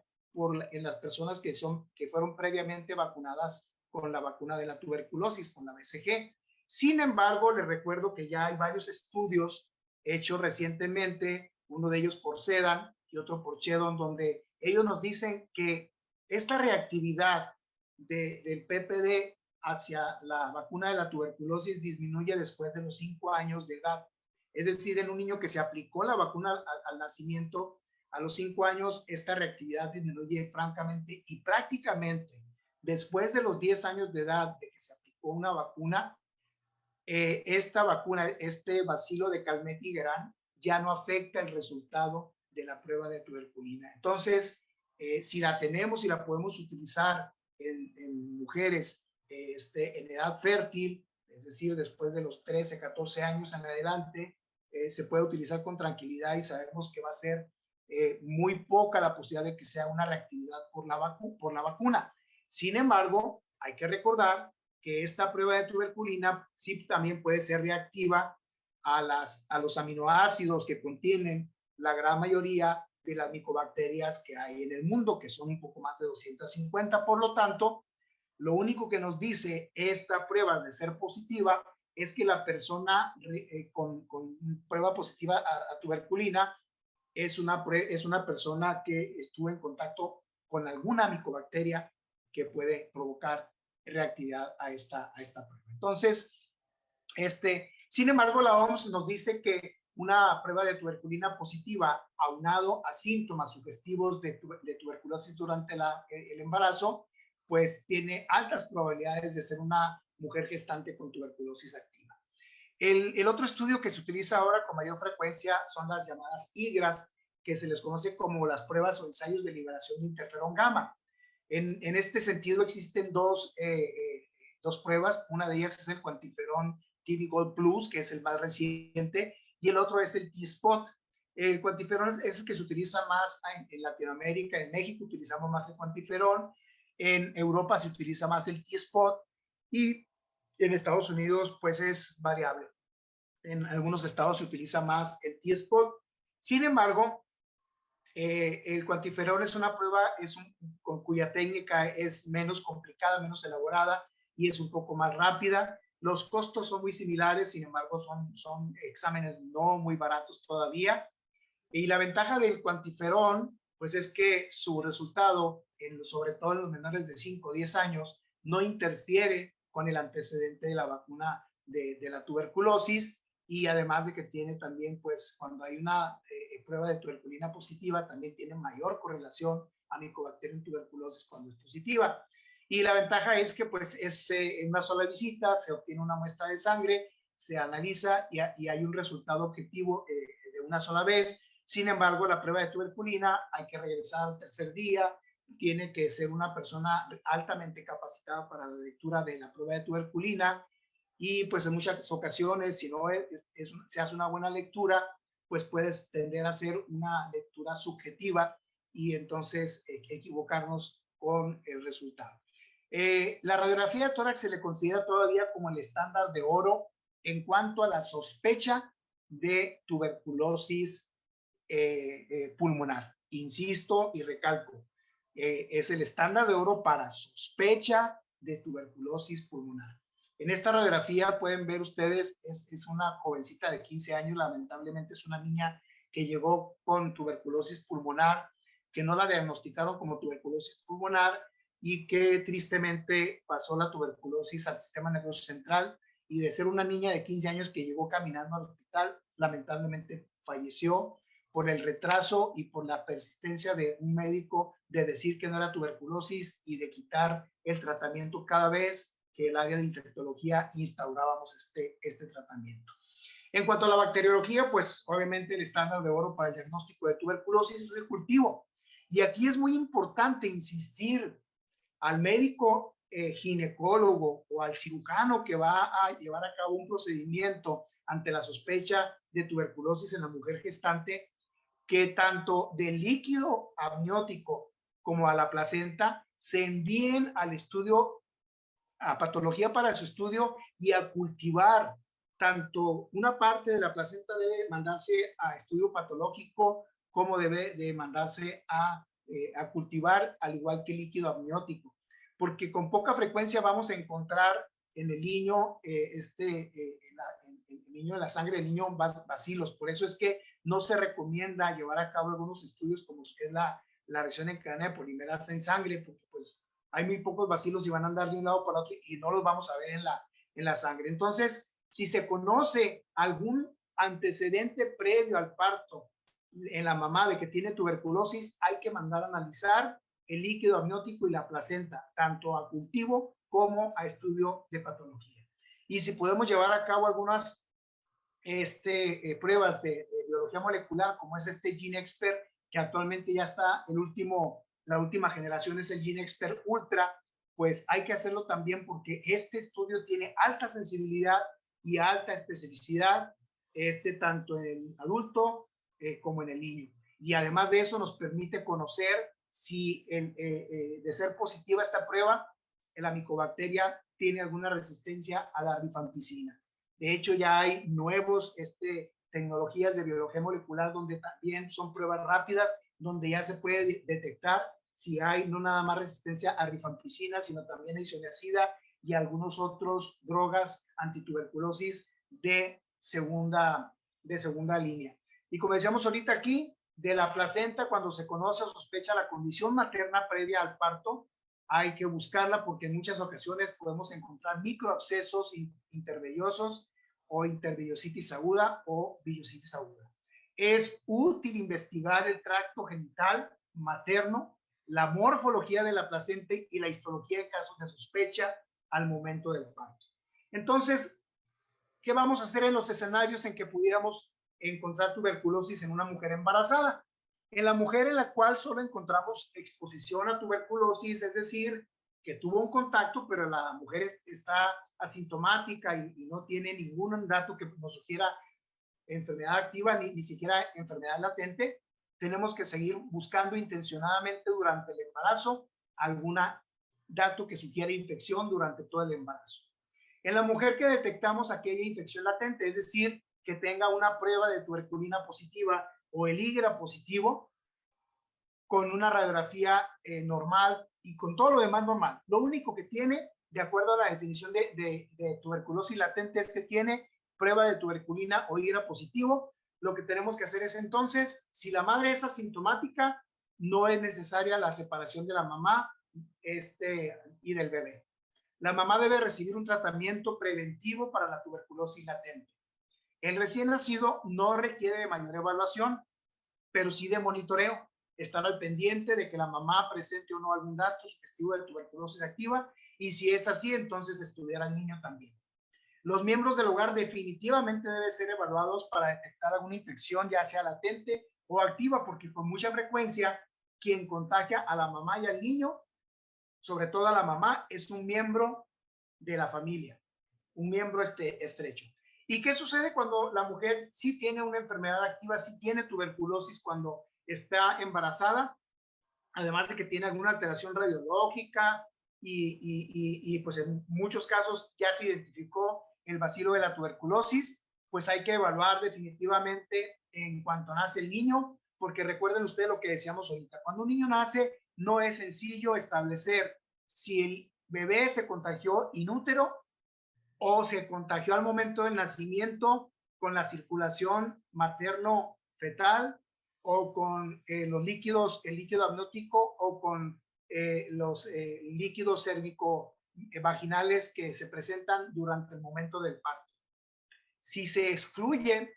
en las personas que fueron previamente vacunadas con la vacuna de la tuberculosis, con la BCG. Sin embargo, les recuerdo que ya hay varios estudios hechos recientemente, uno de ellos por Sedan y otro por Chedon, donde ellos nos dicen que esta reactividad del PPD hacia la vacuna de la tuberculosis disminuye después de los 5 años de edad. Es decir, en un niño que se aplicó la vacuna al nacimiento, a los 5 años esta reactividad disminuye francamente y prácticamente después de los 10 años de edad de que se aplicó una vacuna, esta vacuna, este bacilo de Calmette-Guerin, ya no afecta el resultado de la prueba de tuberculina. Entonces, si la tenemos y la podemos utilizar en mujeres en edad fértil, es decir, después de los 13, 14 años en adelante, se puede utilizar con tranquilidad y sabemos que va a ser muy poca la posibilidad de que sea una reactividad por la vacuna. Sin embargo, hay que recordar que esta prueba de tuberculina sí también puede ser reactiva a los aminoácidos que contienen la gran mayoría de las micobacterias que hay en el mundo, que son un poco más de 250. Por lo tanto, lo único que nos dice esta prueba de ser positiva es que la persona con prueba positiva a tuberculina es una persona que estuvo en contacto con alguna micobacteria que puede provocar reactividad a esta prueba. Entonces, sin embargo, la OMS nos dice que una prueba de tuberculina positiva aunado a síntomas sugestivos de tuberculosis durante el embarazo, pues tiene altas probabilidades de ser una mujer gestante con tuberculosis activa. El otro estudio que se utiliza ahora con mayor frecuencia son las llamadas IGRAS, que se les conoce como las pruebas o ensayos de liberación de interferón gamma. En este sentido existen dos pruebas, una de ellas es el QuantiFERON TB Gold Plus, que es el más reciente, y el otro es el T-Spot. El QuantiFERON es el que se utiliza más en Latinoamérica, en México utilizamos más el QuantiFERON, en Europa se utiliza más el T-Spot y en Estados Unidos pues es variable. En algunos estados se utiliza más el T-Spot. Sin embargo, el QuantiFERON es una prueba cuya técnica es menos complicada, menos elaborada y es un poco más rápida. Los costos son muy similares, sin embargo, son exámenes no muy baratos todavía. Y la ventaja del QuantiFERON, pues es que su resultado, sobre todo en los menores de 5 o 10 años, no interfiere con el antecedente de la vacuna de la tuberculosis, y además de que tiene también, pues cuando hay una prueba de tuberculina positiva, también tiene mayor correlación a Mycobacterium tuberculosis cuando es positiva. Y la ventaja es que pues es en una sola visita, se obtiene una muestra de sangre, se analiza y hay un resultado objetivo de una sola vez. Sin embargo, la prueba de tuberculina hay que regresar al tercer día, tiene que ser una persona altamente capacitada para la lectura de la prueba de tuberculina, y pues en muchas ocasiones, si no se hace una buena lectura, pues puedes tender a hacer una lectura subjetiva y entonces equivocarnos con el resultado. La radiografía de tórax se le considera todavía como el estándar de oro en cuanto a la sospecha de tuberculosis pulmonar. Insisto y recalco, es el estándar de oro para sospecha de tuberculosis pulmonar. En esta radiografía pueden ver ustedes, es una jovencita de 15 años, lamentablemente es una niña que llegó con tuberculosis pulmonar, que no la diagnosticaron como tuberculosis pulmonar y que tristemente pasó la tuberculosis al sistema nervioso central, y de ser una niña de 15 años que llegó caminando al hospital, lamentablemente falleció por el retraso y por la persistencia de un médico de decir que no era tuberculosis y de quitar el tratamiento cada vez que el área de infectología instaurábamos este tratamiento. En cuanto a la bacteriología, pues obviamente el estándar de oro para el diagnóstico de tuberculosis es el cultivo. Y aquí es muy importante insistir al médico ginecólogo o al cirujano que va a llevar a cabo un procedimiento ante la sospecha de tuberculosis en la mujer gestante, que tanto del líquido amniótico como a la placenta se envíen al estudio, a patología para su estudio, y a cultivar. Tanto una parte de la placenta debe mandarse a estudio patológico como debe de mandarse a cultivar, al igual que el líquido amniótico, porque con poca frecuencia vamos a encontrar en el niño, el niño de la sangre del niño bacilos. Por eso es que no se recomienda llevar a cabo algunos estudios como es la reacción en cadena de polimerasa en sangre, porque pues hay muy pocos bacilos y van a andar de un lado para otro y no los vamos a ver en la sangre. Entonces, si se conoce algún antecedente previo al parto en la mamá de que tiene tuberculosis, hay que mandar a analizar el líquido amniótico y la placenta, tanto a cultivo como a estudio de patología. Y si podemos llevar a cabo algunas pruebas de biología molecular, como es este GeneXpert, que actualmente ya está la última generación es el GeneXpert Ultra, pues hay que hacerlo también porque este estudio tiene alta sensibilidad y alta especificidad, tanto en el adulto como en el niño. Y además de eso nos permite conocer si de ser positiva esta prueba, la micobacteria tiene alguna resistencia a la rifampicina. De hecho, ya hay nuevos tecnologías de biología molecular donde también son pruebas rápidas, donde ya se puede detectar si hay no nada más resistencia a rifampicina, sino también a isoniazida y algunos otros drogas antituberculosis de segunda línea. Y como decíamos ahorita aquí, de la placenta, cuando se conoce o sospecha la condición materna previa al parto, hay que buscarla porque en muchas ocasiones podemos encontrar microabscesos intervellosos o intervellositis aguda o villositis aguda. Es útil investigar el tracto genital materno, la morfología de la placenta y la histología en casos de sospecha al momento del parto. Entonces, ¿qué vamos a hacer en los escenarios en que pudiéramos encontrar tuberculosis en una mujer embarazada? En la mujer en la cual solo encontramos exposición a tuberculosis, es decir, que tuvo un contacto, pero la mujer está asintomática y no tiene ningún dato que nos sugiera enfermedad activa ni siquiera enfermedad latente, tenemos que seguir buscando intencionadamente durante el embarazo algún dato que sugiera infección durante todo el embarazo. En la mujer que detectamos aquella infección latente, es decir, que tenga una prueba de tuberculina positiva o el IGRA positivo, con una radiografía normal y con todo lo demás normal. Lo único que tiene, de acuerdo a la definición de tuberculosis latente, es que tiene prueba de tuberculina o IGRA positivo. Lo que tenemos que hacer es entonces, si la madre es asintomática, no es necesaria la separación de la mamá y del bebé. La mamá debe recibir un tratamiento preventivo para la tuberculosis latente. El recién nacido no requiere de mayor evaluación, pero sí de monitoreo. Estar al pendiente de que la mamá presente o no algún dato sugestivo de tuberculosis activa, y si es así, entonces estudiar al niño también. Los miembros del hogar definitivamente deben ser evaluados para detectar alguna infección, ya sea latente o activa, porque con mucha frecuencia quien contagia a la mamá y al niño, sobre todo a la mamá, es un miembro de la familia, un miembro estrecho. ¿Y qué sucede cuando la mujer sí tiene una enfermedad activa, sí tiene tuberculosis cuando está embarazada? Además de que tiene alguna alteración radiológica y pues en muchos casos ya se identificó el bacilo de la tuberculosis, pues hay que evaluar definitivamente en cuanto nace el niño, porque recuerden ustedes lo que decíamos ahorita, cuando un niño nace no es sencillo establecer si el bebé se contagió in útero o se contagió al momento del nacimiento con la circulación materno-fetal o con los líquidos, el líquido amniótico o con los líquidos cérvico-vaginales que se presentan durante el momento del parto. Si se excluye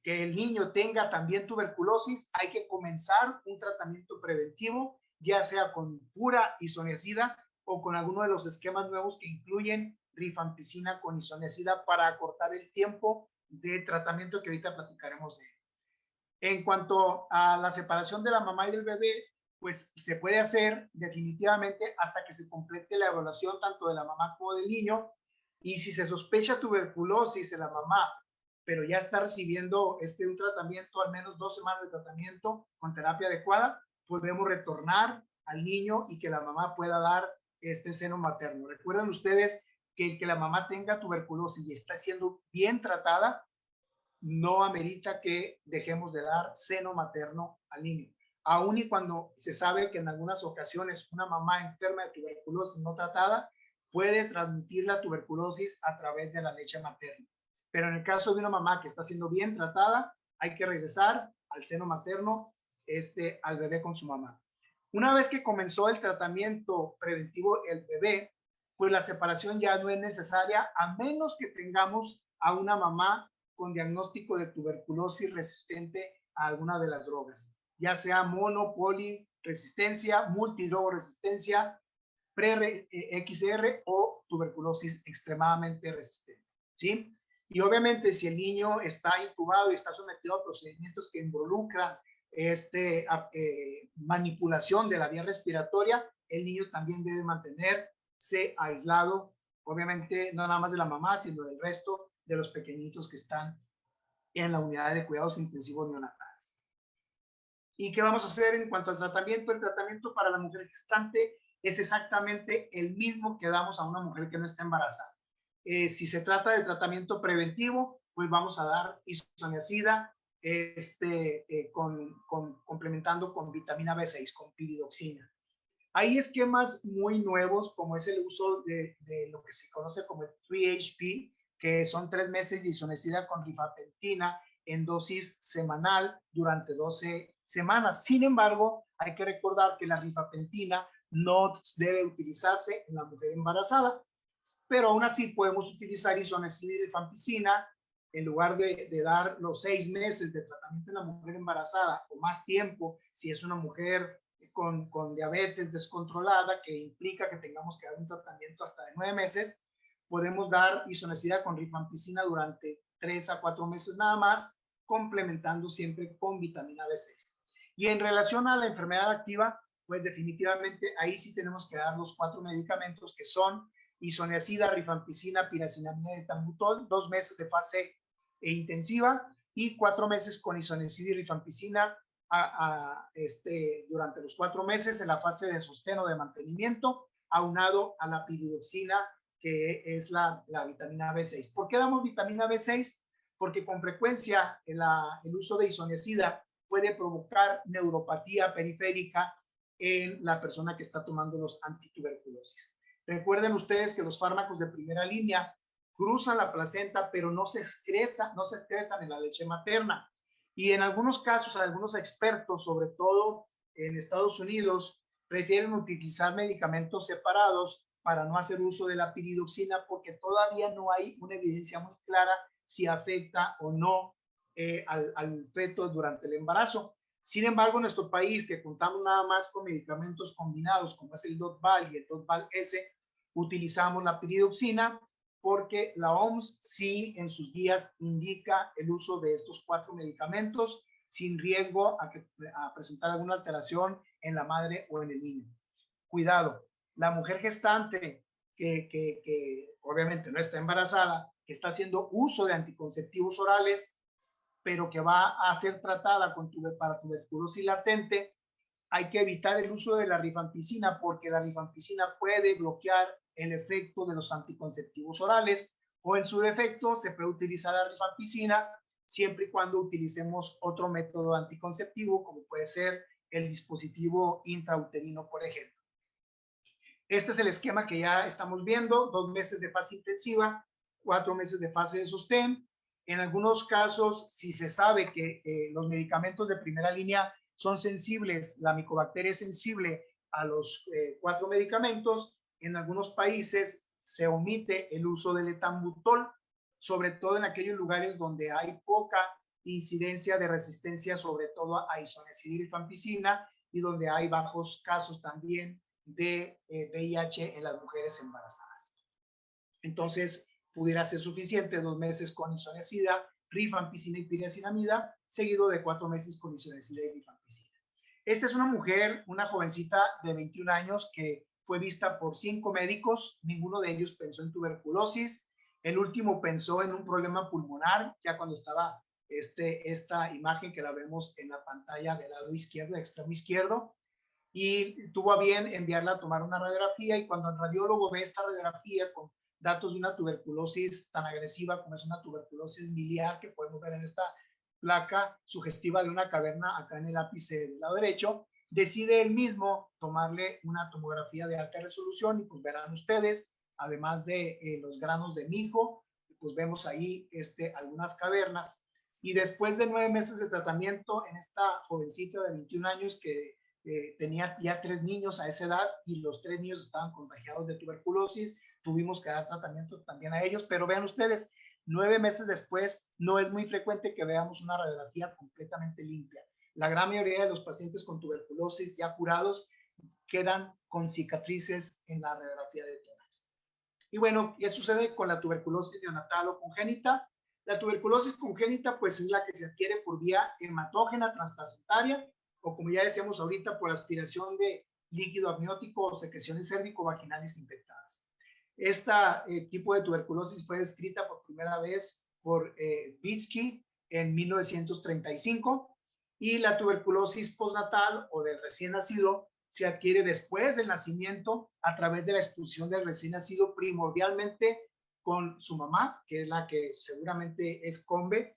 que el niño tenga también tuberculosis, hay que comenzar un tratamiento preventivo, ya sea con pura isoniazida o con alguno de los esquemas nuevos que incluyen rifampicina con isoniazida para acortar el tiempo de tratamiento que ahorita platicaremos de él. En cuanto a la separación de la mamá y del bebé, pues se puede hacer definitivamente hasta que se complete la evaluación tanto de la mamá como del niño. Y si se sospecha tuberculosis en la mamá, pero ya está recibiendo un tratamiento, al menos 2 semanas de tratamiento con terapia adecuada, podemos retornar al niño y que la mamá pueda dar este seno materno. Recuerden ustedes que el que la mamá tenga tuberculosis y está siendo bien tratada, no amerita que dejemos de dar seno materno al niño. Aún y cuando se sabe que en algunas ocasiones una mamá enferma de tuberculosis no tratada puede transmitir la tuberculosis a través de la leche materna. Pero en el caso de una mamá que está siendo bien tratada, hay que regresar al seno materno al bebé con su mamá. Una vez que comenzó el tratamiento preventivo el bebé, pues la separación ya no es necesaria a menos que tengamos a una mamá con diagnóstico de tuberculosis resistente a alguna de las drogas, ya sea mono, poli, resistencia, multidrogoresistencia, pre-XR o tuberculosis extremadamente resistente, ¿sí? Y obviamente si el niño está intubado y está sometido a procedimientos que involucran manipulación de la vía respiratoria, el niño también debe mantenerse aislado, obviamente no nada más de la mamá, sino del resto de los pequeñitos que están en la unidad de cuidados intensivos neonatales. ¿Y qué vamos a hacer en cuanto al tratamiento? El tratamiento para la mujer gestante es exactamente el mismo que damos a una mujer que no está embarazada. Si se trata de tratamiento preventivo, pues vamos a dar isoniazida, complementando con vitamina B6, con piridoxina. Hay esquemas muy nuevos, como es el uso de lo que se conoce como el 3HP, que son 3 meses de isoniazida con rifampicina en dosis semanal durante 12 semanas. Sin embargo, hay que recordar que la rifampicina no debe utilizarse en la mujer embarazada, pero aún así podemos utilizar isoniazida y rifampicina en lugar de dar los 6 meses de tratamiento en la mujer embarazada o más tiempo, si es una mujer con diabetes descontrolada, que implica que tengamos que dar un tratamiento hasta de 9 meses, podemos dar isoniazida con rifampicina durante 3 a 4 meses nada más, complementando siempre con vitamina B6. Y en relación a la enfermedad activa, pues definitivamente ahí sí tenemos que dar los 4 medicamentos que son isoniazida, rifampicina, piracinamida y etambutol, 2 meses de fase intensiva y 4 meses con isoniazida y rifampicina durante los 4 meses en la fase de sostén o de mantenimiento, aunado a la piridoxina, que es la vitamina B6. ¿Por qué damos vitamina B6? Porque con frecuencia el uso de isoniazida puede provocar neuropatía periférica en la persona que está tomando los antituberculosis. Recuerden ustedes que los fármacos de primera línea cruzan la placenta, pero no se excretan en la leche materna. Y en algunos casos, algunos expertos, sobre todo en Estados Unidos, prefieren utilizar medicamentos separados para no hacer uso de la piridoxina, porque todavía no hay una evidencia muy clara si afecta o no al feto durante el embarazo. Sin embargo, en nuestro país, que contamos nada más con medicamentos combinados, como es el Dotval y el Dotval-S, utilizamos la piridoxina porque la OMS sí en sus guías indica el uso de estos 4 medicamentos sin riesgo a presentar alguna alteración en la madre o en el niño. Cuidado, la mujer gestante que obviamente no está embarazada, que está haciendo uso de anticonceptivos orales, pero que va a ser tratada para tuberculosis latente, hay que evitar el uso de la rifampicina porque la rifampicina puede bloquear el efecto de los anticonceptivos orales, o en su defecto se puede utilizar la rifampicina siempre y cuando utilicemos otro método anticonceptivo, como puede ser el dispositivo intrauterino, por ejemplo. Este es el esquema que ya estamos viendo: 2 meses de fase intensiva, 4 meses de fase de sostén. En algunos casos, si se sabe que los medicamentos de primera línea son sensibles, la micobacteria es sensible a los 4 medicamentos, en algunos países se omite el uso del etambutol, sobre todo en aquellos lugares donde hay poca incidencia de resistencia, sobre todo a isoniazida y rifampicina, y donde hay bajos casos también de VIH en las mujeres embarazadas. Entonces, pudiera ser suficiente 2 meses con isoniazida, rifampicina y piracinamida, seguido de 4 meses con isoniazida y rifampicina. Esta es una mujer, una jovencita de 21 años que fue vista por 5 médicos, ninguno de ellos pensó en tuberculosis, el último pensó en un problema pulmonar, ya cuando estaba esta imagen que la vemos en la pantalla del lado izquierdo, extremo izquierdo, y tuvo a bien enviarla a tomar una radiografía, y cuando el radiólogo ve esta radiografía con datos de una tuberculosis tan agresiva como es una tuberculosis miliar que podemos ver en esta placa sugestiva de una caverna acá en el ápice del lado derecho, decide él mismo tomarle una tomografía de alta resolución, y pues verán ustedes, además de los granos de mijo, pues vemos ahí algunas cavernas. Y después de 9 meses de tratamiento en esta jovencita de 21 años que tenía ya 3 niños a esa edad, y los 3 niños estaban contagiados de tuberculosis, tuvimos que dar tratamiento también a ellos, pero vean ustedes, 9 meses después no es muy frecuente que veamos una radiografía completamente limpia. La gran mayoría de los pacientes con tuberculosis ya curados quedan con cicatrices en la radiografía de tórax. Y bueno, ¿qué sucede con la tuberculosis neonatal o congénita? La tuberculosis congénita pues es la que se adquiere por vía hematógena transplacentaria, o como ya decíamos ahorita, por aspiración de líquido amniótico o secreciones cérvico-vaginales infectadas. Este tipo de tuberculosis fue descrita por primera vez por Bitsky en 1935, y la tuberculosis postnatal o del recién nacido se adquiere después del nacimiento a través de la expulsión del recién nacido, primordialmente con su mamá, que es la que seguramente es combe,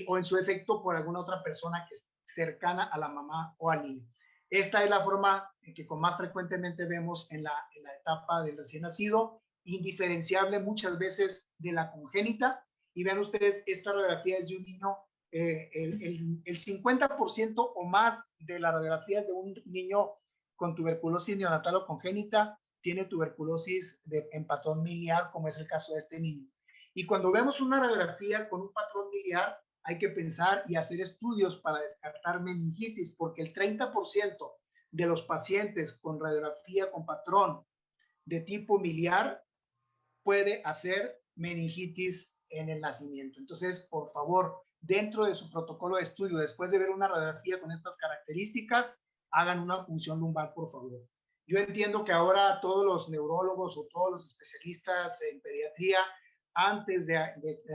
o en su efecto por alguna otra persona que es cercana a la mamá o al niño. Esta es la forma que con más frecuentemente vemos en la etapa del recién nacido, indiferenciable muchas veces de la congénita. Y vean ustedes, esta radiografía es de un niño, el 50% o más de las radiografías de un niño con tuberculosis neonatal o congénita tiene tuberculosis en patrón miliar, como es el caso de este niño. Y cuando vemos una radiografía con un patrón miliar, hay que pensar y hacer estudios para descartar meningitis, porque el 30% de los pacientes con radiografía con patrón de tipo miliar puede hacer meningitis en el nacimiento. Entonces, por favor, dentro de su protocolo de estudio, después de ver una radiografía con estas características, hagan una punción lumbar, por favor. Yo entiendo que ahora todos los neurólogos o todos los especialistas en pediatría, antes de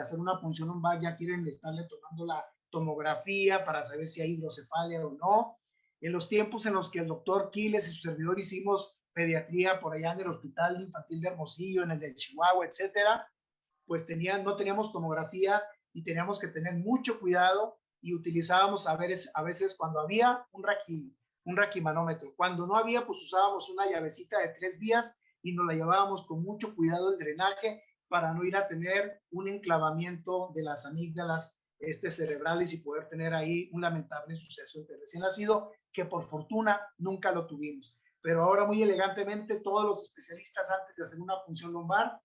hacer una punción lumbar, ya quieren estarle tomando la tomografía para saber si hay hidrocefalia o no. En los tiempos en los que el doctor Quiles y su servidor hicimos pediatría por allá en el Hospital Infantil de Hermosillo, en el de Chihuahua, etcétera, pues no teníamos tomografía y teníamos que tener mucho cuidado y utilizábamos a veces cuando había un raquimanómetro. Cuando no había, pues usábamos una llavecita de 3 vías y nos la llevábamos con mucho cuidado el drenaje para no ir a tener un enclavamiento de las amígdalas cerebrales y poder tener ahí un lamentable suceso entre recién nacido, que por fortuna nunca lo tuvimos. Pero ahora muy elegantemente todos los especialistas antes de hacer una punción lumbar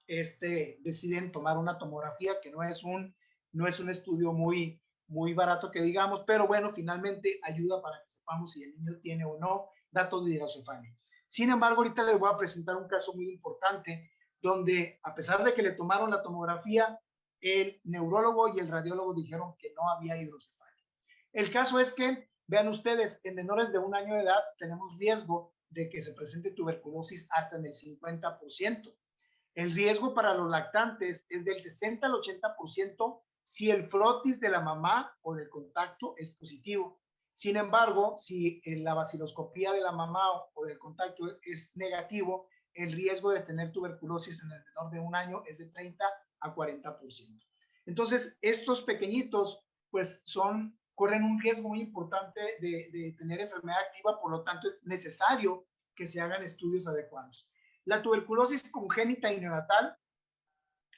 deciden tomar una tomografía, que no es un estudio muy barato que digamos, pero bueno, finalmente ayuda para que sepamos si el niño tiene o no datos de hidrocefalia. Sin embargo, ahorita les voy a presentar un caso muy importante donde, a pesar de que le tomaron la tomografía, el neurólogo y el radiólogo dijeron que no había hidrocefalia. El caso es que, vean ustedes, en menores de 1 año de edad tenemos riesgo de que se presente tuberculosis hasta en el 50%. El riesgo para los lactantes es del 60 al 80% si el frotis de la mamá o del contacto es positivo. Sin embargo, si la baciloscopía de la mamá o del contacto es negativo, el riesgo de tener tuberculosis en el menor de 1 año es de 30 a 40%. Entonces, estos pequeñitos, pues corren un riesgo muy importante de tener enfermedad activa, por lo tanto es necesario que se hagan estudios adecuados. La tuberculosis congénita y neonatal,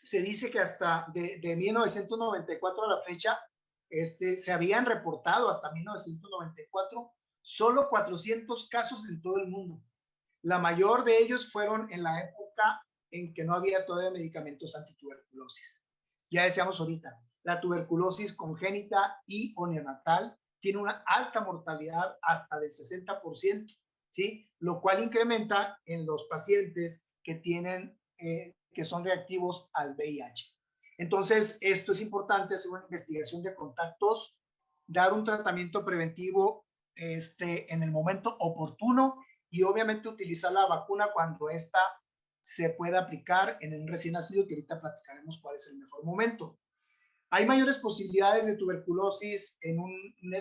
se dice que hasta de 1994 a la fecha, se habían reportado hasta 1994 solo 400 casos en todo el mundo. La mayor de ellos fueron en la época en que no había todavía medicamentos antituberculosis. Ya decíamos ahorita, la tuberculosis congénita y o neonatal tiene una alta mortalidad hasta del 60%. ¿Sí? Lo cual incrementa en los pacientes que son reactivos al VIH. Entonces, esto es importante, hacer una investigación de contactos, dar un tratamiento preventivo en el momento oportuno y obviamente utilizar la vacuna cuando esta se pueda aplicar en un recién nacido, que ahorita platicaremos cuál es el mejor momento. Hay mayores posibilidades de tuberculosis en un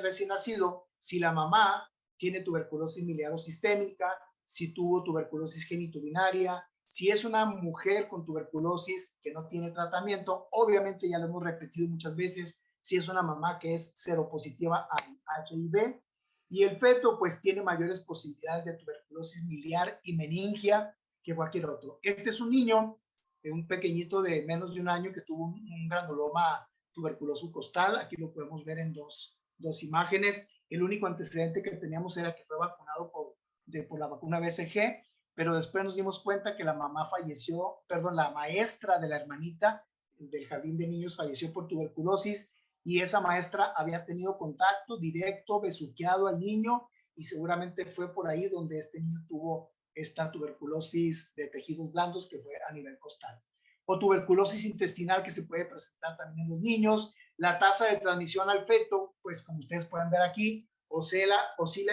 recién nacido si la mamá tiene tuberculosis miliar o sistémica, si tuvo tuberculosis genitourinaria, si es una mujer con tuberculosis que no tiene tratamiento, obviamente ya lo hemos repetido muchas veces, si es una mamá que es seropositiva a HIV, y el feto pues tiene mayores posibilidades de tuberculosis miliar y meningia que cualquier otro. Este es un niño, un pequeñito de menos de 1 año que tuvo un granuloma tuberculoso costal, aquí lo podemos ver en dos imágenes. El único antecedente que teníamos era que fue vacunado por la vacuna BCG, pero después nos dimos cuenta que la mamá falleció, perdón, la maestra de la hermanita del jardín de niños falleció por tuberculosis y esa maestra había tenido contacto directo, besuqueado al niño y seguramente fue por ahí donde este niño tuvo esta tuberculosis de tejidos blandos que fue a nivel costal. O tuberculosis intestinal que se puede presentar también en los niños. La tasa de transmisión al feto, pues como ustedes pueden ver aquí, oscila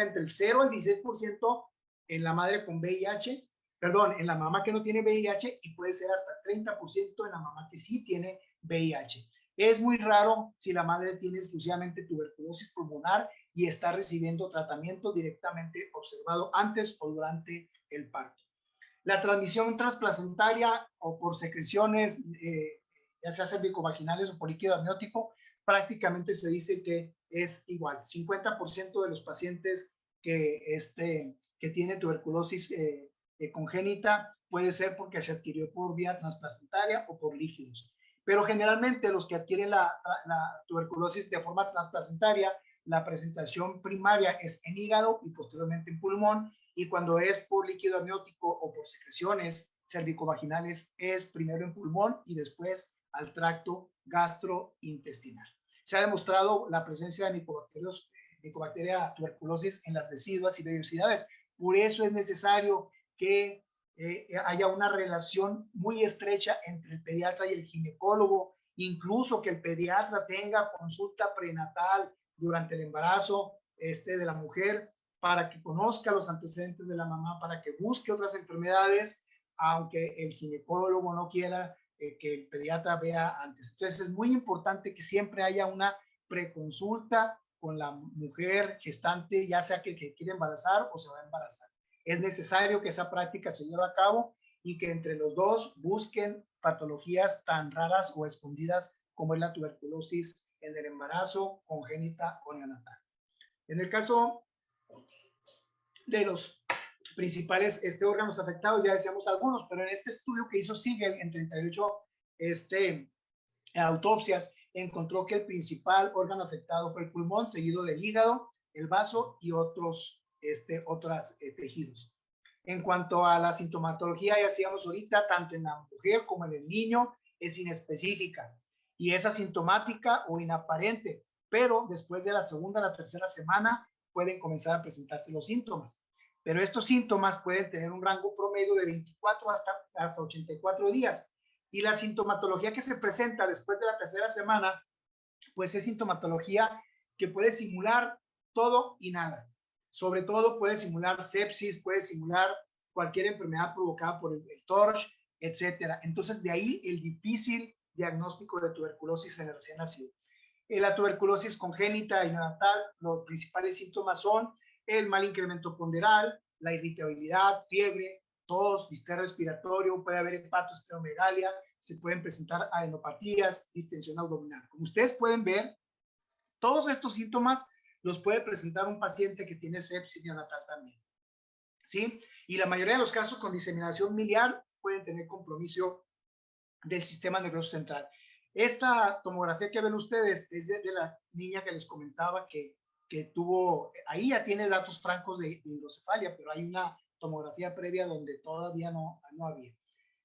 entre el 0 al 16% en la madre con VIH, perdón, en la mamá que no tiene VIH y puede ser hasta 30% en la mamá que sí tiene VIH. Es muy raro si la madre tiene exclusivamente tuberculosis pulmonar y está recibiendo tratamiento directamente observado antes o durante el parto. La transmisión transplacentaria o por secreciones, ya sea cervicovaginales o por líquido amniótico, prácticamente se dice que es igual. 50% de los pacientes que tienen tuberculosis congénita puede ser porque se adquirió por vía transplacentaria o por líquidos. Pero generalmente los que adquieren la tuberculosis de forma transplacentaria, la presentación primaria es en hígado y posteriormente en pulmón, y cuando es por líquido amniótico o por secreciones cervicovaginales es primero en pulmón y después al tracto gastrointestinal. Se ha demostrado la presencia de Mycobacteria tuberculosis en las deciduas y vellosidades. Por eso es necesario que haya una relación muy estrecha entre el pediatra y el ginecólogo incluso que el pediatra tenga consulta prenatal durante el embarazo de la mujer, para que conozca los antecedentes de la mamá, para que busque otras enfermedades, aunque el ginecólogo no quiera que el pediatra vea antes. Entonces es muy importante que siempre haya una preconsulta con la mujer gestante, ya sea que quiere embarazar o se va a embarazar. Es necesario que esa práctica se lleve a cabo y que entre los dos busquen patologías tan raras o escondidas como es la tuberculosis en el embarazo, congénita o neonatal. En el caso de los principales órganos afectados, ya decíamos algunos, pero en este estudio que hizo Siegel en 38 autopsias, encontró que el principal órgano afectado fue el pulmón, seguido del hígado, el vaso y otros tejidos. En cuanto a la sintomatología, ya decíamos ahorita, tanto en la mujer como en el niño, es inespecífica y es asintomática o inaparente, pero después de la segunda a la tercera semana pueden comenzar a presentarse los síntomas. Pero estos síntomas pueden tener un rango promedio de 24 hasta 84 días. Y la sintomatología que se presenta después de la tercera semana, pues es sintomatología que puede simular todo y nada. Sobre todo puede simular sepsis, puede simular cualquier enfermedad provocada por el TORCH, etcétera. Entonces, de ahí el difícil diagnóstico de tuberculosis en el recién nacido. La tuberculosis congénita y neonatal, los principales síntomas son el mal incremento ponderal, la irritabilidad, fiebre, tos, distrés respiratorio, puede haber hepatoesplenomegalia, se pueden presentar adenopatías, distensión abdominal. Como ustedes pueden ver, todos estos síntomas los puede presentar un paciente que tiene sepsis neonatal también, ¿sí? Y la mayoría de los casos con diseminación miliar pueden tener compromiso del sistema nervioso central. Esta tomografía que ven ustedes es de la niña que les comentaba que tuvo, ahí ya tiene datos francos de hidrocefalia, pero hay una tomografía previa donde todavía no había.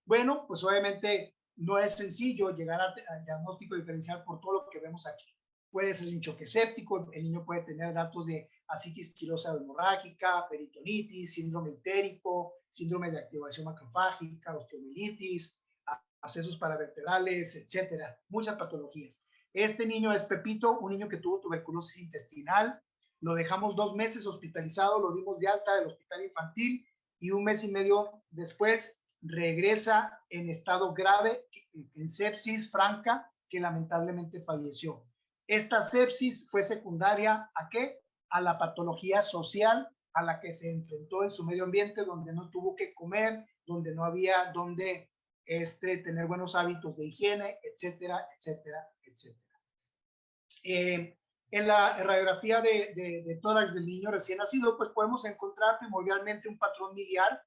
Bueno, pues obviamente no es sencillo llegar al diagnóstico diferencial por todo lo que vemos aquí. Puede ser un choque séptico, el niño puede tener datos de ascitis quilosa hemorrágica, peritonitis, síndrome entérico, síndrome de activación macrofágica, osteomielitis, abscesos paravertebrales, etcétera, muchas patologías. Este niño es Pepito, un niño que tuvo tuberculosis intestinal, lo dejamos 2 meses hospitalizado, lo dimos de alta del hospital infantil y 1 mes y medio después regresa en estado grave, en sepsis franca, que lamentablemente falleció. Esta sepsis fue secundaria ¿a qué? A la patología social a la que se enfrentó en su medio ambiente, donde no tuvo que comer, donde no había donde tener buenos hábitos de higiene, etcétera, etcétera, etcétera. En la radiografía de tórax del niño recién nacido, pues podemos encontrar primordialmente un patrón miliar,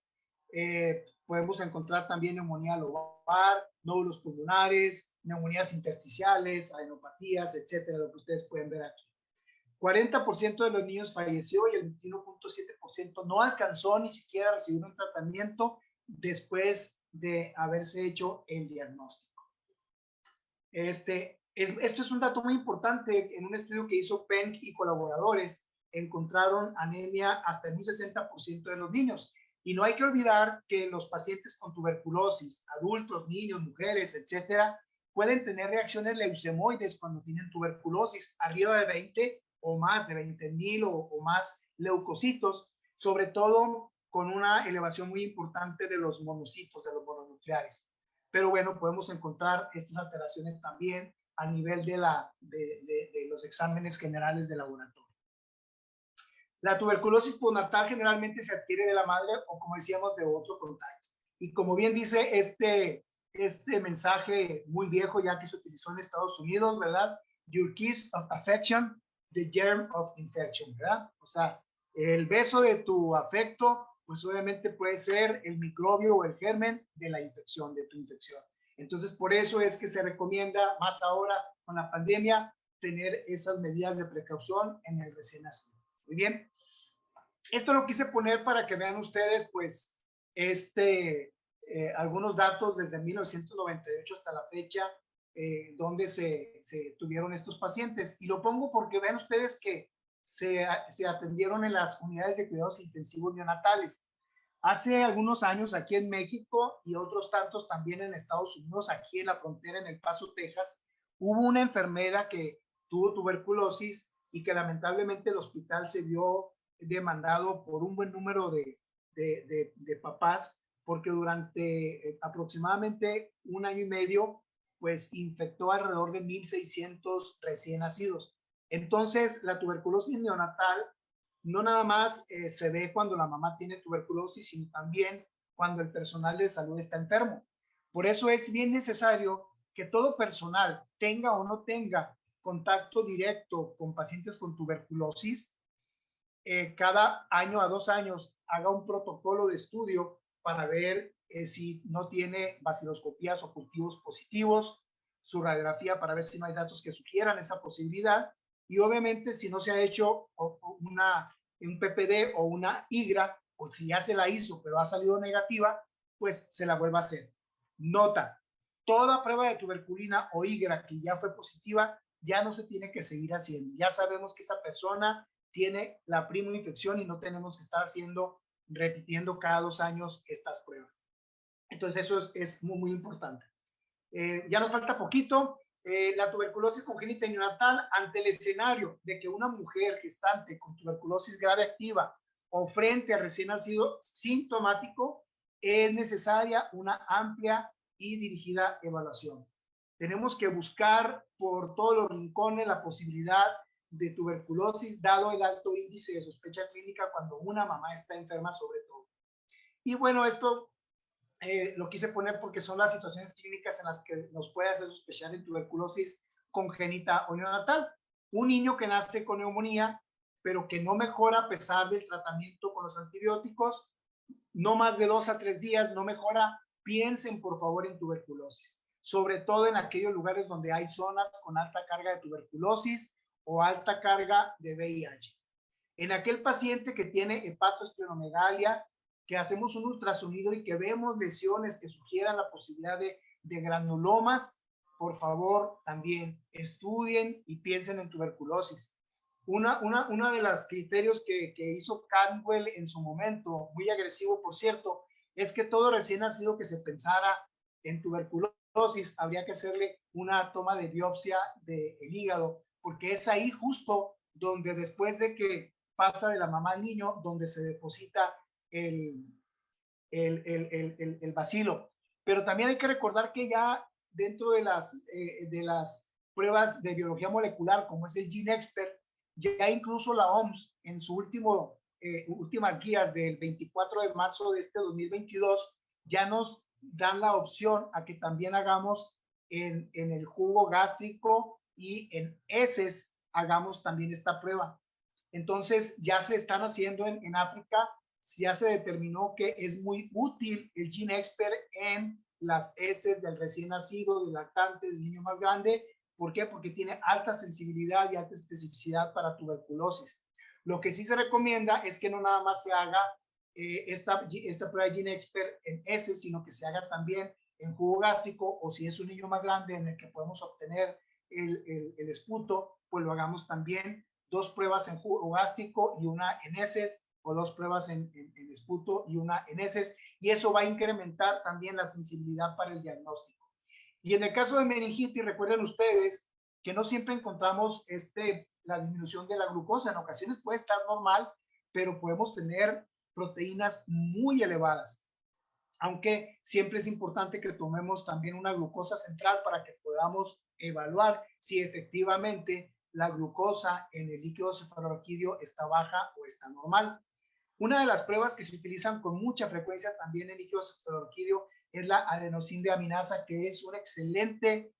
podemos encontrar también neumonía lobar, nódulos pulmonares, neumonías intersticiales, adenopatías, etcétera, lo que ustedes pueden ver aquí. 40% de los niños falleció y el 21.7% no alcanzó ni siquiera a recibir un tratamiento después de haberse hecho el diagnóstico. Esto es un dato muy importante. En un estudio que hizo Penck y colaboradores, encontraron anemia hasta en un 60% de los niños. Y no hay que olvidar que los pacientes con tuberculosis, adultos, niños, mujeres, etcétera, pueden tener reacciones leucemoides cuando tienen tuberculosis, arriba de 20 o más, de 20,000 o más leucocitos, sobre todo con una elevación muy importante de los monocitos, de los mononucleares. Pero bueno, podemos encontrar estas alteraciones también a nivel de los exámenes generales de laboratorio. La tuberculosis postnatal generalmente se adquiere de la madre o, como decíamos, de otro contacto. Y como bien dice este mensaje muy viejo, ya que se utilizó en Estados Unidos, ¿verdad? Your kiss of affection, the germ of infection, ¿verdad? O sea, el beso de tu afecto, pues obviamente puede ser el microbio o el germen de la infección, de tu infección. Entonces, por eso es que se recomienda, más ahora con la pandemia, tener esas medidas de precaución en el recién nacido. Muy bien. Esto lo quise poner para que vean ustedes, pues, algunos datos desde 1998 hasta la fecha, donde se tuvieron estos pacientes. Y lo pongo porque vean ustedes que se atendieron en las unidades de cuidados intensivos neonatales. Hace algunos años aquí en México y otros tantos también en Estados Unidos, aquí en la frontera en El Paso, Texas, Hubo una enfermera que tuvo tuberculosis y que lamentablemente el hospital se vio demandado por un buen número de papás, porque durante aproximadamente un año y medio, pues infectó alrededor de 1,600 recién nacidos. Entonces, la tuberculosis neonatal no nada más se ve cuando la mamá tiene tuberculosis, sino también cuando el personal de salud está enfermo. Por eso es bien necesario que todo personal, tenga o no tenga contacto directo con pacientes con tuberculosis, cada año a 2 años haga un protocolo de estudio para ver si no tiene baciloscopías o cultivos positivos, su radiografía para ver si no hay datos que sugieran esa posibilidad, y obviamente si no se ha hecho un PPD o una IGRA, o si ya se la hizo pero ha salido negativa, pues se la vuelva a hacer. Nota, toda prueba de tuberculina o IGRA que ya fue positiva ya no se tiene que seguir haciendo. Ya sabemos que esa persona tiene la prima infección y no tenemos que estar repitiendo cada 2 años estas pruebas. Entonces eso es muy, muy importante. Ya nos falta poquito. La tuberculosis congénita y neonatal, ante el escenario de que una mujer gestante con tuberculosis grave activa o frente al recién nacido sintomático, es necesaria una amplia y dirigida evaluación. Tenemos que buscar por todos los rincones la posibilidad de tuberculosis, dado el alto índice de sospecha clínica cuando una mamá está enferma sobre todo. Y bueno, esto lo quise poner porque son las situaciones clínicas en las que nos puede hacer sospechar en tuberculosis congénita o neonatal. Un niño que nace con neumonía, pero que no mejora a pesar del tratamiento con los antibióticos, no más de 2 a 3 días, no mejora, piensen por favor en tuberculosis, sobre todo en aquellos lugares donde hay zonas con alta carga de tuberculosis o alta carga de VIH. En aquel paciente que tiene hepatoesplenomegalia, que hacemos un ultrasonido y que vemos lesiones que sugieran la posibilidad de granulomas, por favor, también estudien y piensen en tuberculosis. Una de los criterios que hizo Cantwell en su momento, muy agresivo por cierto, es que todo recién nacido que se pensara en tuberculosis habría que hacerle una toma de biopsia del hígado, porque es ahí justo donde después de que pasa de la mamá al niño, donde se deposita el bacilo. Pero también hay que recordar que ya dentro de las pruebas de biología molecular, como es el GeneXpert, ya incluso la OMS en su últimas guías del 24 de marzo de este 2022 ya nos dan la opción a que también hagamos en el jugo gástrico y en heces hagamos también esta prueba. Entonces ya se están haciendo en África, ya se determinó que es muy útil el GeneXpert en las heces del recién nacido, del lactante, del niño más grande. ¿Por qué? Porque tiene alta sensibilidad y alta especificidad para tuberculosis. Lo que sí se recomienda es que no nada más se haga esta prueba de GeneXpert en heces, sino que se haga también en jugo gástrico, o si es un niño más grande en el que podemos obtener el esputo, pues lo hagamos también 2 pruebas en jugo gástrico y una en heces, o 2 pruebas en esputo y una en heces, y eso va a incrementar también la sensibilidad para el diagnóstico. Y en el caso de meningitis, recuerden ustedes que no siempre encontramos la disminución de la glucosa. En ocasiones puede estar normal, pero podemos tener proteínas muy elevadas. Aunque siempre es importante que tomemos también una glucosa central para que podamos evaluar si efectivamente la glucosa en el líquido cefalorraquídeo está baja o está normal. Una de las pruebas que se utilizan con mucha frecuencia también en líquido cefalorraquídeo es la adenosíndeaminasa, que es un excelente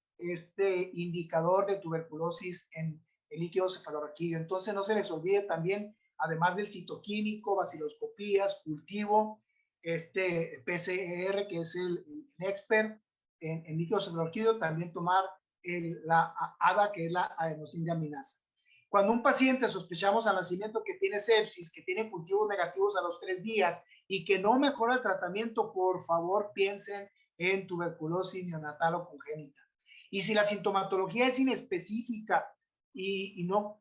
indicador de tuberculosis en el líquido cefalorraquídeo. Entonces no se les olvide también, además del citoquímico, baciloscopías, cultivo, PCR, que es el expert en líquido cefalorraquídeo, también tomar la ADA, que es la adenosíndeaminasa. Cuando un paciente sospechamos al nacimiento que tiene sepsis, que tiene cultivos negativos a los 3 días y que no mejora el tratamiento, por favor piensen en tuberculosis neonatal o congénita. Y si la sintomatología es inespecífica y no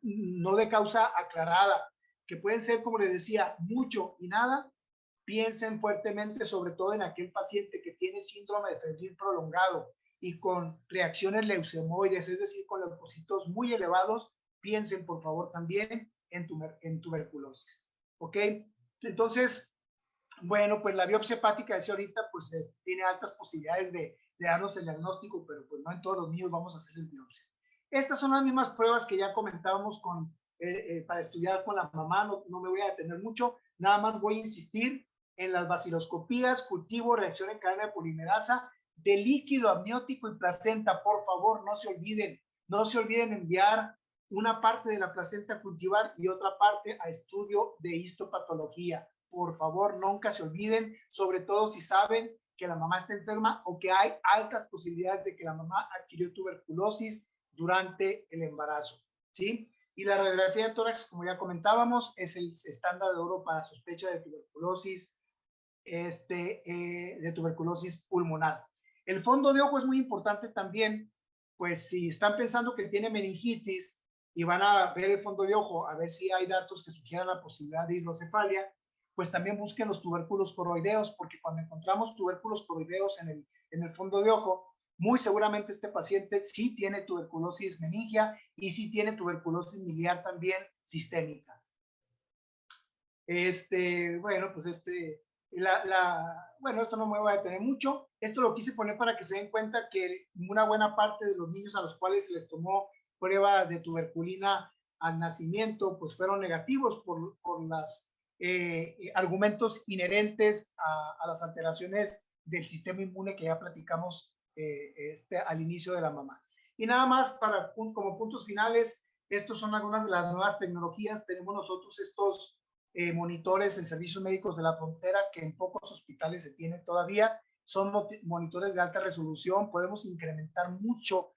de causa aclarada, que pueden ser, como les decía, mucho y nada, piensen fuertemente sobre todo en aquel paciente que tiene síndrome de febril prolongado, y con reacciones leucemoides, es decir, con leucocitos muy elevados, piensen por favor también en tuberculosis. ¿Ok? Entonces, bueno, pues la biopsia hepática, decía ahorita, pues tiene altas posibilidades de darnos el diagnóstico, pero pues no en todos los niños vamos a hacer biopsia. Estas son las mismas pruebas que ya comentábamos para estudiar con la mamá, no me voy a detener mucho, nada más voy a insistir en las baciloscopías, cultivo, reacción en cadena de polimerasa, de líquido amniótico y placenta. Por favor, no se olviden enviar una parte de la placenta a cultivar y otra parte a estudio de histopatología. Por favor, nunca se olviden, sobre todo si saben que la mamá está enferma o que hay altas posibilidades de que la mamá adquirió tuberculosis durante el embarazo, ¿sí? Y la radiografía de tórax, como ya comentábamos, es el estándar de oro para sospecha de tuberculosis pulmonar. El fondo de ojo es muy importante también, pues si están pensando que tiene meningitis y van a ver el fondo de ojo, a ver si hay datos que sugieran la posibilidad de hidrocefalia, pues también busquen los tubérculos coroideos, porque cuando encontramos tubérculos coroideos en el fondo de ojo, muy seguramente este paciente sí tiene tuberculosis meningia y sí tiene tuberculosis miliar también sistémica. Bueno, pues bueno, esto no me voy a detener mucho. Esto lo quise poner para que se den cuenta que una buena parte de los niños a los cuales se les tomó prueba de tuberculina al nacimiento, pues fueron negativos por los argumentos inherentes a las alteraciones del sistema inmune que ya platicamos al inicio de la mamá. Y nada más como puntos finales, estos son algunas de las nuevas tecnologías. Tenemos nosotros estos monitores en servicios médicos de la frontera que en pocos hospitales se tienen todavía. Son monitores de alta resolución, podemos incrementar mucho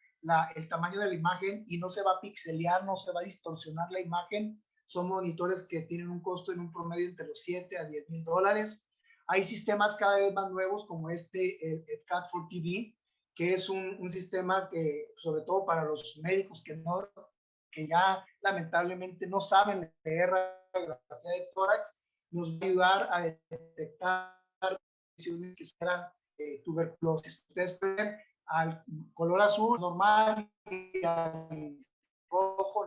el tamaño de la imagen y no se va a pixelear, no se va a distorsionar la imagen. Son monitores que tienen un costo en un promedio entre los 7 a 10 mil dólares. Hay sistemas cada vez más nuevos como el CAT4TV, que es un sistema que, sobre todo para los médicos que ya lamentablemente no saben leer radiografía de tórax, nos va a ayudar a detectar lesiones que esperan tuberculosis. Ustedes pueden ver al color azul normal y al rojo,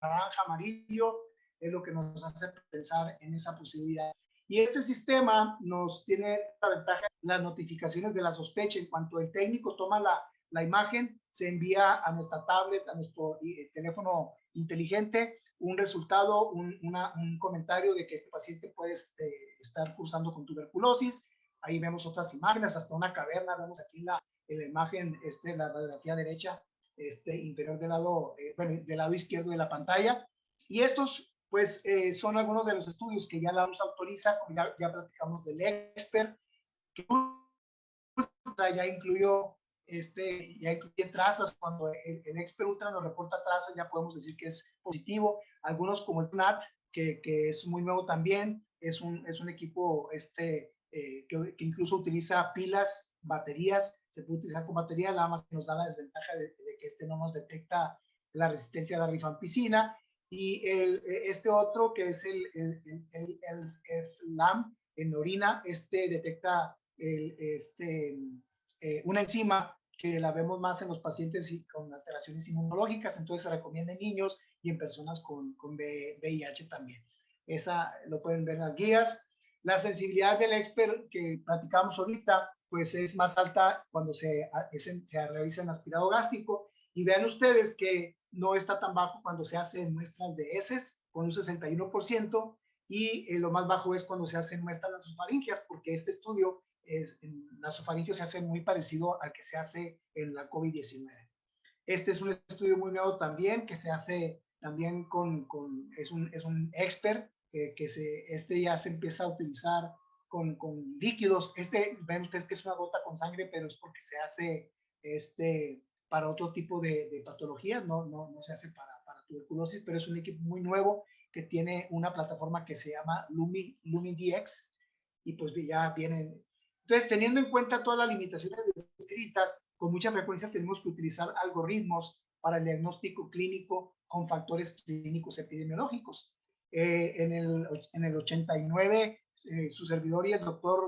naranja, amarillo, es lo que nos hace pensar en esa posibilidad. Y este sistema nos tiene la ventaja, las notificaciones de la sospecha. En cuanto el técnico toma la imagen, se envía a nuestra tablet, a nuestro teléfono inteligente, un resultado, un comentario de que este paciente puede estar cursando con tuberculosis. Ahí vemos otras imágenes, hasta una caverna, vemos aquí en la imagen, la radiografía derecha, inferior del lado izquierdo de la pantalla. Y estos, pues, son algunos de los estudios que ya la OMS autoriza, como ya platicamos del EXPERT, que ya incluyó ya incluye trazas. Cuando el EXPERT Ultra nos reporta trazas, ya podemos decir que es positivo. Algunos como el TNAT, que es muy nuevo también, es un equipo que incluso utiliza pilas, baterías, se puede utilizar con batería, nada más que nos da la desventaja de que no nos detecta la resistencia a la rifampicina. Y este otro, que es el FLAM en orina, detecta una enzima que la vemos más en los pacientes con alteraciones inmunológicas, entonces se recomienda en niños y en personas con VIH también. Esa lo pueden ver en las guías. La sensibilidad del EXPERT que platicamos ahorita, pues es más alta cuando se realiza en aspirado gástrico, y vean ustedes que no está tan bajo cuando se hacen muestras de heces, con un 61%, y lo más bajo es cuando se hacen muestras nasofaringias, porque este estudio en nasofaringio se hace muy parecido al que se hace en la COVID-19. Este es un estudio muy nuevo también, que se hace también es un EXPERT, ya se empieza a utilizar con líquidos. Ven ustedes que es una gota con sangre, pero es porque se hace para otro tipo de patologías, no se hace para tuberculosis, pero es un equipo muy nuevo que tiene una plataforma que se llama LumiDX, y pues ya vienen. Entonces, teniendo en cuenta todas las limitaciones descritas, con mucha frecuencia tenemos que utilizar algoritmos para el diagnóstico clínico con factores clínicos epidemiológicos. En el 89, su servidor y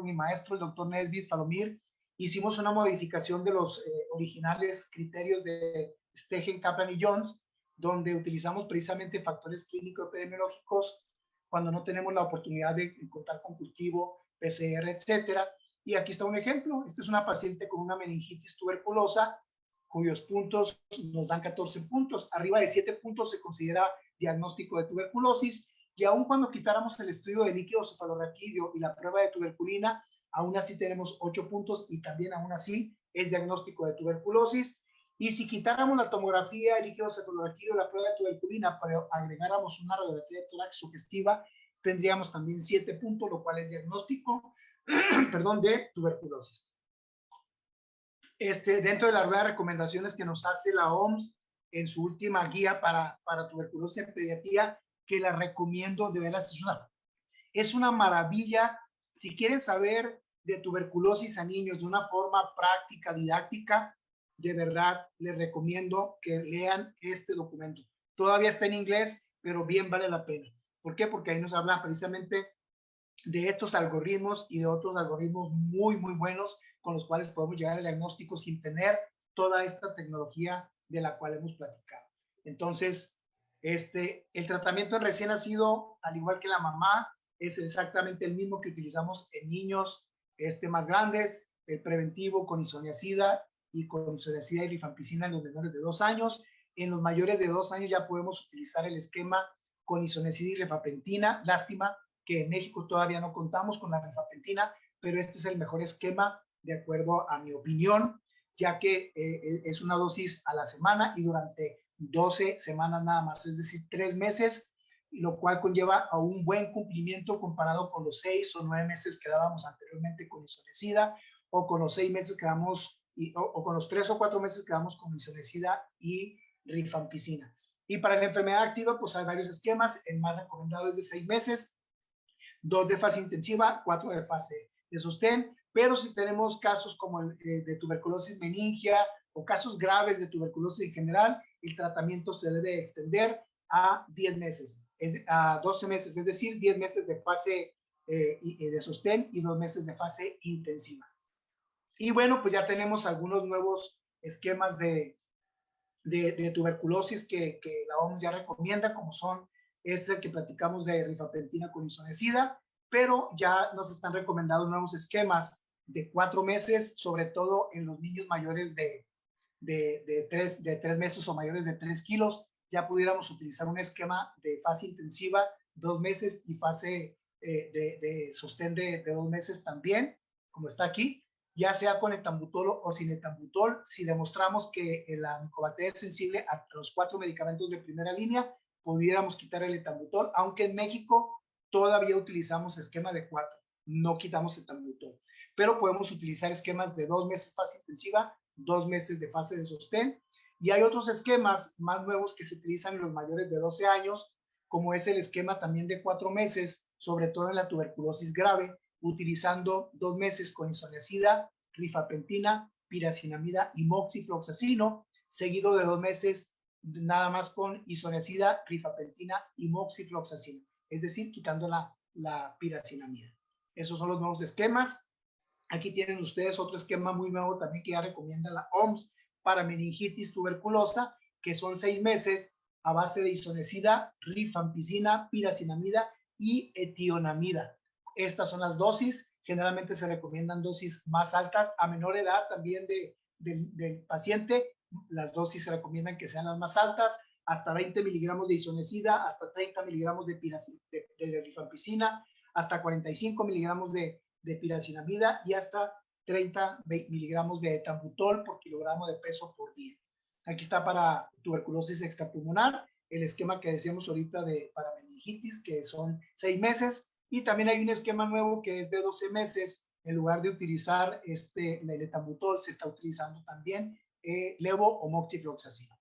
mi maestro, el doctor Nesbit Falomir, hicimos una modificación de los originales criterios de Stegen, Kaplan y Jones, donde utilizamos precisamente factores clínico-epidemiológicos cuando no tenemos la oportunidad de contar con cultivo, PCR, etcétera. Y aquí está un ejemplo. Esta es una paciente con una meningitis tuberculosa, cuyos puntos nos dan 14 puntos. Arriba de 7 puntos se considera diagnóstico de tuberculosis. Y aun cuando quitáramos el estudio de líquido cefalorraquídeo y la prueba de tuberculina, aún así tenemos 8 puntos y también aún así es diagnóstico de tuberculosis. Y si quitáramos la tomografía, el líquido cefalorraquídeo, la prueba de tuberculina, pero agregáramos una radiografía de tórax sugestiva, tendríamos también 7 puntos, lo cual es diagnóstico perdón, de tuberculosis. Dentro de las nuevas recomendaciones que nos hace la OMS en su última guía para tuberculosis en pediatría, que la recomiendo de veras, es una maravilla. Si quieren saber de tuberculosis a niños de una forma práctica, didáctica, de verdad les recomiendo que lean este documento. Todavía está en inglés, pero bien vale la pena. ¿Por qué? Porque ahí nos habla precisamente de estos algoritmos y de otros algoritmos muy, muy buenos con los cuales podemos llegar al diagnóstico sin tener toda esta tecnología de la cual hemos platicado. Entonces, el tratamiento en recién nacido, al igual que la mamá, es exactamente el mismo que utilizamos en niños más grandes, el preventivo con isoniazida y con isoniazida y rifampicina en los menores de 2 años. En los mayores de 2 años ya podemos utilizar el esquema con isoniazida y rifampicina. Lástima que en México todavía no contamos con la rifampicina, pero este es el mejor esquema de acuerdo a mi opinión, ya que es una dosis a la semana y durante 12 semanas nada más, es decir, 3 meses, lo cual conlleva a un buen cumplimiento comparado con los 6 o 9 meses que dábamos anteriormente con isoniazida, o con los 6 meses que damos, o con los 3 o 4 meses que damos con isoniazida y rifampicina. Y para la enfermedad activa, pues hay varios esquemas. El más recomendado es de 6 meses, 2 de fase intensiva, 4 de fase de sostén. Pero si tenemos casos como el de tuberculosis meningia o casos graves de tuberculosis en general, el tratamiento se debe extender a 10 meses, a 12 meses, es decir, 10 meses de fase de sostén y 2 meses de fase intensiva. Y bueno, pues ya tenemos algunos nuevos esquemas de tuberculosis que la OMS ya recomienda, como son ese que platicamos de rifampicina con isoniazida, pero ya nos están recomendando nuevos esquemas de 4 meses, sobre todo en los niños mayores de 3 meses o mayores de 3 kilos. Ya pudiéramos utilizar un esquema de fase intensiva 2 meses y fase de sostén de 2 meses también, como está aquí, ya sea con etambutol o sin etambutol. Si demostramos que la micobacteria es sensible a los 4 medicamentos de primera línea, pudiéramos quitar el etambutol, aunque en México todavía utilizamos esquema de 4, no quitamos etambutol, pero podemos utilizar esquemas de 2 meses fase intensiva, 2 meses de fase de sostén, y hay otros esquemas más nuevos que se utilizan en los mayores de 12 años, como es el esquema también de 4 meses, sobre todo en la tuberculosis grave, utilizando 2 meses con isoniazida, rifampicina, piracinamida y moxifloxacino, seguido de 2 meses nada más con isoniazida, rifampicina y moxifloxacino, es decir, quitando la piracinamida. Esos son los nuevos esquemas. Aquí tienen ustedes otro esquema muy nuevo también que ya recomienda la OMS para meningitis tuberculosa, que son 6 meses a base de isoniazida, rifampicina, piracinamida y etionamida. Estas son las dosis. Generalmente se recomiendan dosis más altas a menor edad también del paciente. Las dosis se recomiendan que sean las más altas, hasta 20 miligramos de isoniazida, hasta 30 miligramos de rifampicina, hasta 45 miligramos de piracinamida y hasta 30 miligramos de etambutol por kilogramo de peso por día. Aquí está para tuberculosis extrapulmonar, el esquema que decíamos ahorita para meningitis, que son 6 meses. Y también hay un esquema nuevo que es de 12 meses. En lugar de utilizar el etambutol, se está utilizando también levo o moxifloxacino.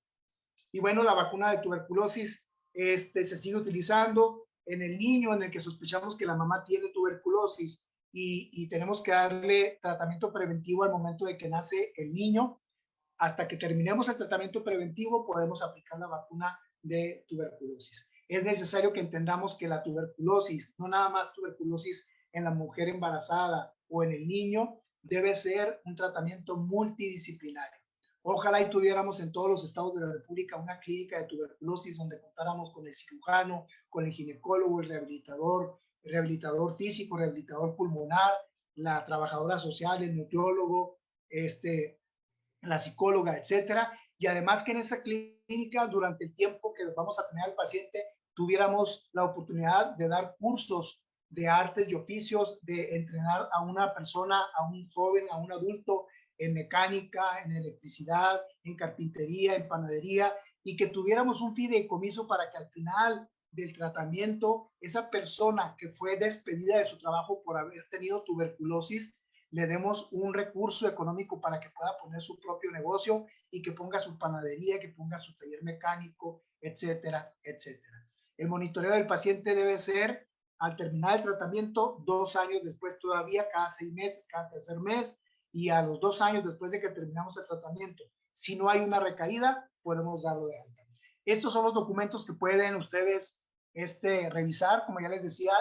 Y bueno, la vacuna de tuberculosis se sigue utilizando en el niño en el que sospechamos que la mamá tiene tuberculosis y tenemos que darle tratamiento preventivo al momento de que nace el niño. Hasta que terminemos el tratamiento preventivo, podemos aplicar la vacuna de tuberculosis. Es necesario que entendamos que la tuberculosis, no nada más tuberculosis en la mujer embarazada o en el niño, debe ser un tratamiento multidisciplinario. Ojalá y tuviéramos en todos los estados de la República una clínica de tuberculosis donde contáramos con el cirujano, con el ginecólogo, el rehabilitador físico, rehabilitador pulmonar, la trabajadora social, el nutriólogo, la psicóloga, etcétera. Y además que en esa clínica, durante el tiempo que vamos a tener al paciente, tuviéramos la oportunidad de dar cursos de artes y oficios, de entrenar a una persona, a un joven, a un adulto, en mecánica, en electricidad, en carpintería, en panadería, y que tuviéramos un fideicomiso para que al final del tratamiento, esa persona que fue despedida de su trabajo por haber tenido tuberculosis, le demos un recurso económico para que pueda poner su propio negocio y que ponga su panadería, que ponga su taller mecánico, etcétera, etcétera. El monitoreo del paciente debe ser al terminar el tratamiento, 2 años después todavía, cada 6 meses, cada tercer mes, y a los 2 años después de que terminamos el tratamiento. Si no hay una recaída, podemos darlo de alta. Estos son los documentos que pueden ustedes revisar. Como ya les decía,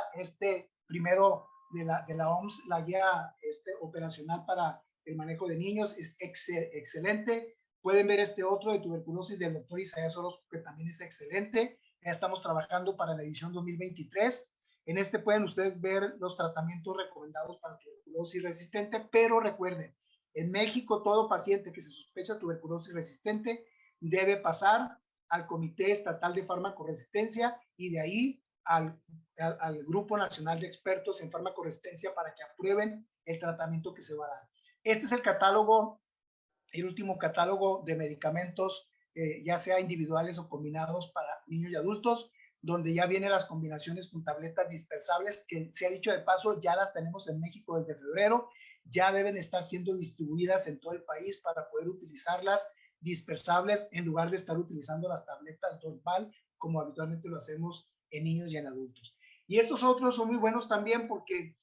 primero de la OMS, la guía operacional para el manejo de niños, es excelente. Pueden ver otro de tuberculosis del doctor Isaías Orozco, que también es excelente. Ya estamos trabajando para la edición 2023. En pueden ustedes ver los tratamientos recomendados para tuberculosis resistente, pero recuerden, en México todo paciente que se sospecha tuberculosis resistente debe pasar al Comité Estatal de Farmacoresistencia y de ahí al Grupo Nacional de Expertos en Farmacoresistencia para que aprueben el tratamiento que se va a dar. Este es el catálogo, el último catálogo de medicamentos, ya sea individuales o combinados para niños y adultos, donde ya vienen las combinaciones con tabletas dispersables, que se ha dicho de paso, ya las tenemos en México desde febrero, ya deben estar siendo distribuidas en todo el país para poder utilizarlas dispersables en lugar de estar utilizando las tabletas normal, como habitualmente lo hacemos en niños y en adultos. Y estos otros son muy buenos también porque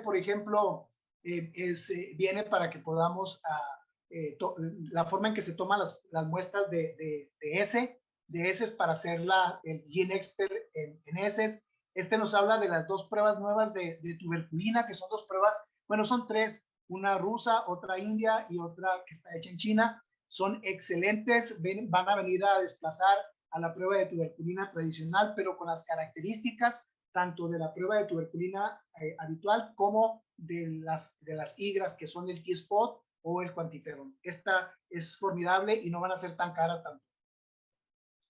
por ejemplo, viene para que podamos, la forma en que se toman las muestras de heces para hacer el GeneXpert en heces. Nos habla de las 2 pruebas nuevas de tuberculina, que son 2 pruebas, bueno, son 3, una rusa, otra india y otra que está hecha en China. Son excelentes, van a venir a desplazar a la prueba de tuberculina tradicional, pero con las características tanto de la prueba de tuberculina habitual como de las higras, que son el T-Spot o el Quantiferon. Esta es formidable y no van a ser tan caras tampoco.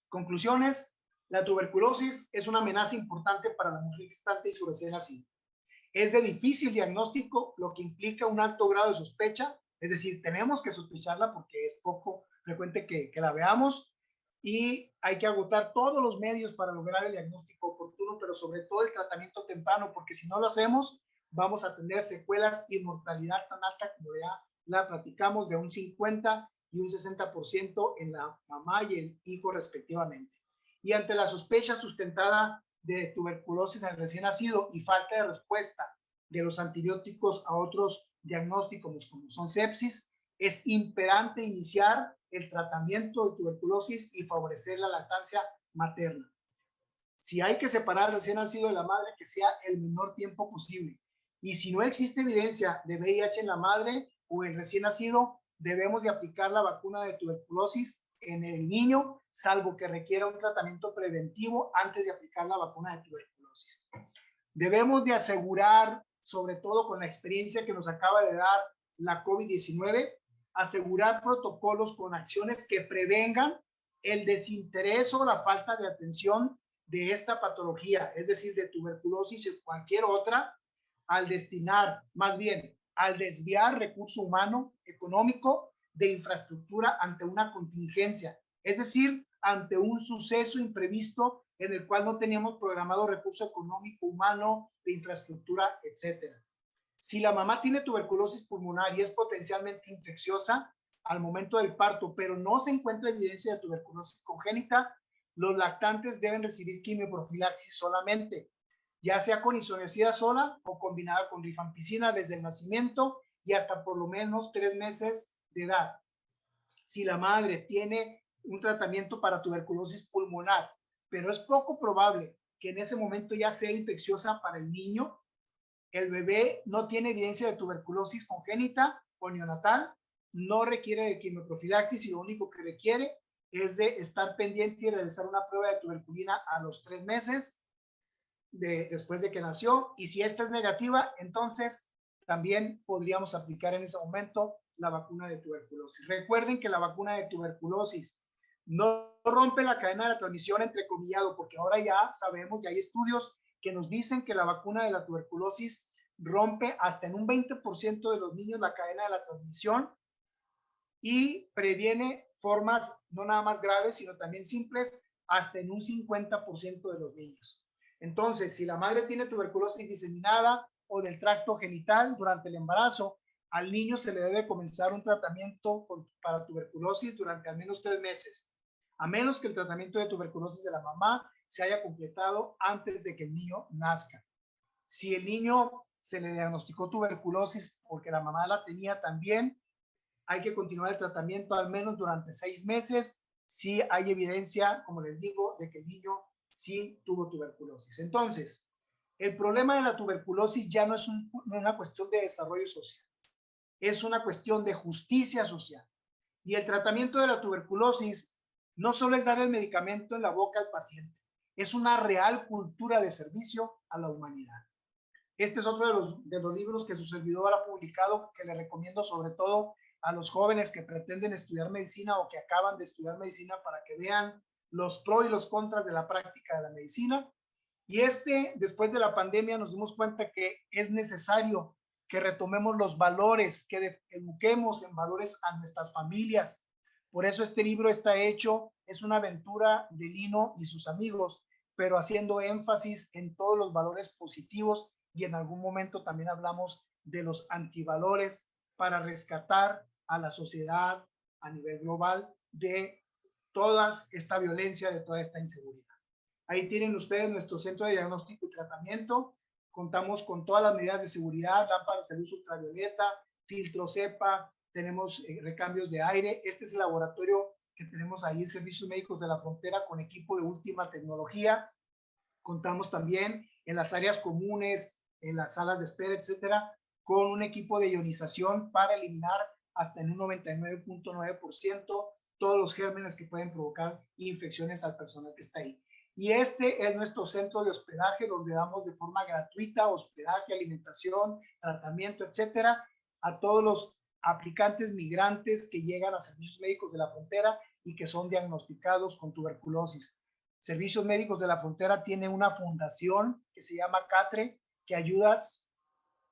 Conclusiones: la tuberculosis es una amenaza importante para la mujer gestante y su recién nacido. Es de difícil diagnóstico, lo que implica un alto grado de sospecha, es decir, tenemos que sospecharla porque es poco frecuente que la veamos, y hay que agotar todos los medios para lograr el diagnóstico oportuno, pero sobre todo el tratamiento temprano, porque si no lo hacemos, vamos a tener secuelas y mortalidad tan alta como ya la platicamos, de un 50 y un 60% en la mamá y el hijo respectivamente. Y ante la sospecha sustentada de tuberculosis en el recién nacido y falta de respuesta de los antibióticos a otros diagnósticos como son sepsis, es imperante iniciar el tratamiento de tuberculosis y favorecer la lactancia materna. Si hay que separar al recién nacido de la madre, que sea el menor tiempo posible. Y si no existe evidencia de VIH en la madre o el recién nacido, debemos de aplicar la vacuna de tuberculosis en el niño, salvo que requiera un tratamiento preventivo antes de aplicar la vacuna de tuberculosis. Debemos de asegurar, sobre todo con la experiencia que nos acaba de dar la COVID-19, asegurar protocolos con acciones que prevengan el desinterés o la falta de atención de esta patología, es decir, de tuberculosis y cualquier otra, al destinar, más bien, al desviar recurso humano, económico, de infraestructura ante una contingencia, es decir, ante un suceso imprevisto en el cual no teníamos programado recurso económico, humano, de infraestructura, etcétera. Si la mamá tiene tuberculosis pulmonar y es potencialmente infecciosa al momento del parto, pero no se encuentra evidencia de tuberculosis congénita, los lactantes deben recibir quimioprofilaxis solamente, ya sea con isoniazida sola o combinada con rifampicina desde el nacimiento y hasta por lo menos 3 meses de edad. Si la madre tiene un tratamiento para tuberculosis pulmonar, pero es poco probable que en ese momento ya sea infecciosa para el niño, el bebé no tiene evidencia de tuberculosis congénita o neonatal, no requiere de quimioprofilaxis y lo único que requiere es de estar pendiente y realizar una prueba de tuberculina a los 3 meses después de que nació, y si esta es negativa, entonces también podríamos aplicar en ese momento la vacuna de tuberculosis. Recuerden que la vacuna de tuberculosis no rompe la cadena de la transmisión, entrecomillado, porque ahora ya sabemos, ya hay estudios que nos dicen que la vacuna de la tuberculosis rompe hasta en un 20% de los niños la cadena de la transmisión y previene formas no nada más graves, sino también simples, hasta en un 50% de los niños. Entonces, si la madre tiene tuberculosis diseminada o del tracto genital durante el embarazo, al niño se le debe comenzar un tratamiento para tuberculosis durante al menos 3 meses, a menos que el tratamiento de tuberculosis de la mamá se haya completado antes de que el niño nazca. Si el niño se le diagnosticó tuberculosis porque la mamá la tenía también, hay que continuar el tratamiento al menos durante 6 meses si hay evidencia, como les digo, de que el niño sí tuvo tuberculosis. Entonces, el problema de la tuberculosis ya no es una cuestión de desarrollo social, es una cuestión de justicia social. Y el tratamiento de la tuberculosis no solo es dar el medicamento en la boca al paciente, es una real cultura de servicio a la humanidad. Este es otro de los libros que su servidor ha publicado, que le recomiendo sobre todo a los jóvenes que pretenden estudiar medicina o que acaban de estudiar medicina, para que vean los pros y los contras de la práctica de la medicina. Y después de la pandemia, nos dimos cuenta que es necesario que retomemos los valores, que eduquemos en valores a nuestras familias. Por eso este libro está hecho, es una aventura de Lino y sus amigos, pero haciendo énfasis en todos los valores positivos, y en algún momento también hablamos de los antivalores para rescatar a la sociedad a nivel global de toda esta violencia, de toda esta inseguridad. Ahí tienen ustedes nuestro centro de diagnóstico y tratamiento. Contamos con todas las medidas de seguridad, lámparas de luz ultravioleta, filtro CEPA, tenemos recambios de aire. Este es el laboratorio que tenemos ahí en Servicios Médicos de la Frontera con equipo de última tecnología. Contamos también en las áreas comunes, en las salas de espera, etcétera, con un equipo de ionización para eliminar hasta en un 99.9% todos los gérmenes que pueden provocar infecciones al personal que está ahí. Y este es nuestro centro de hospedaje, donde damos de forma gratuita hospedaje, alimentación, tratamiento, etcétera, a todos los aplicantes migrantes que llegan a Servicios Médicos de la Frontera y que son diagnosticados con tuberculosis. Servicios Médicos de la Frontera tiene una fundación que se llama CATRE, que ayuda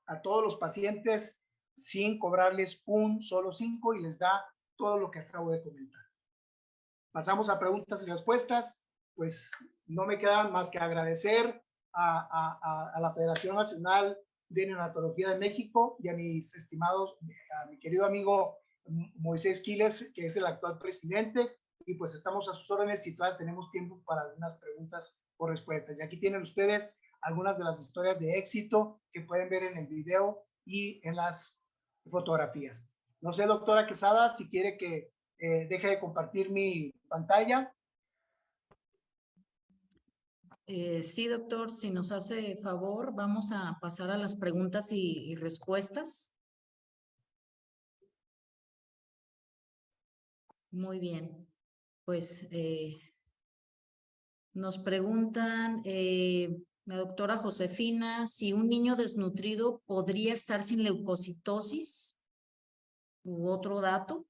a todos los pacientes sin cobrarles un solo 5 y les da todo lo que acabo de comentar. Pasamos a preguntas y respuestas. Pues no me queda más que agradecer a la Federación Nacional de Neonatología de México y a mis estimados, a mi querido amigo Moisés Quiles, que es el actual presidente, y pues estamos a sus órdenes si todavía tenemos tiempo para algunas preguntas o respuestas. Y aquí tienen ustedes algunas de las historias de éxito que pueden ver en el video y en las fotografías. No sé, doctora Quesada, si quiere que deje de compartir mi pantalla. Sí, doctor, si nos hace favor, vamos a pasar a las preguntas y respuestas. Muy bien, pues nos preguntan, la doctora Josefina, si un niño desnutrido podría estar sin leucocitosis u otro dato.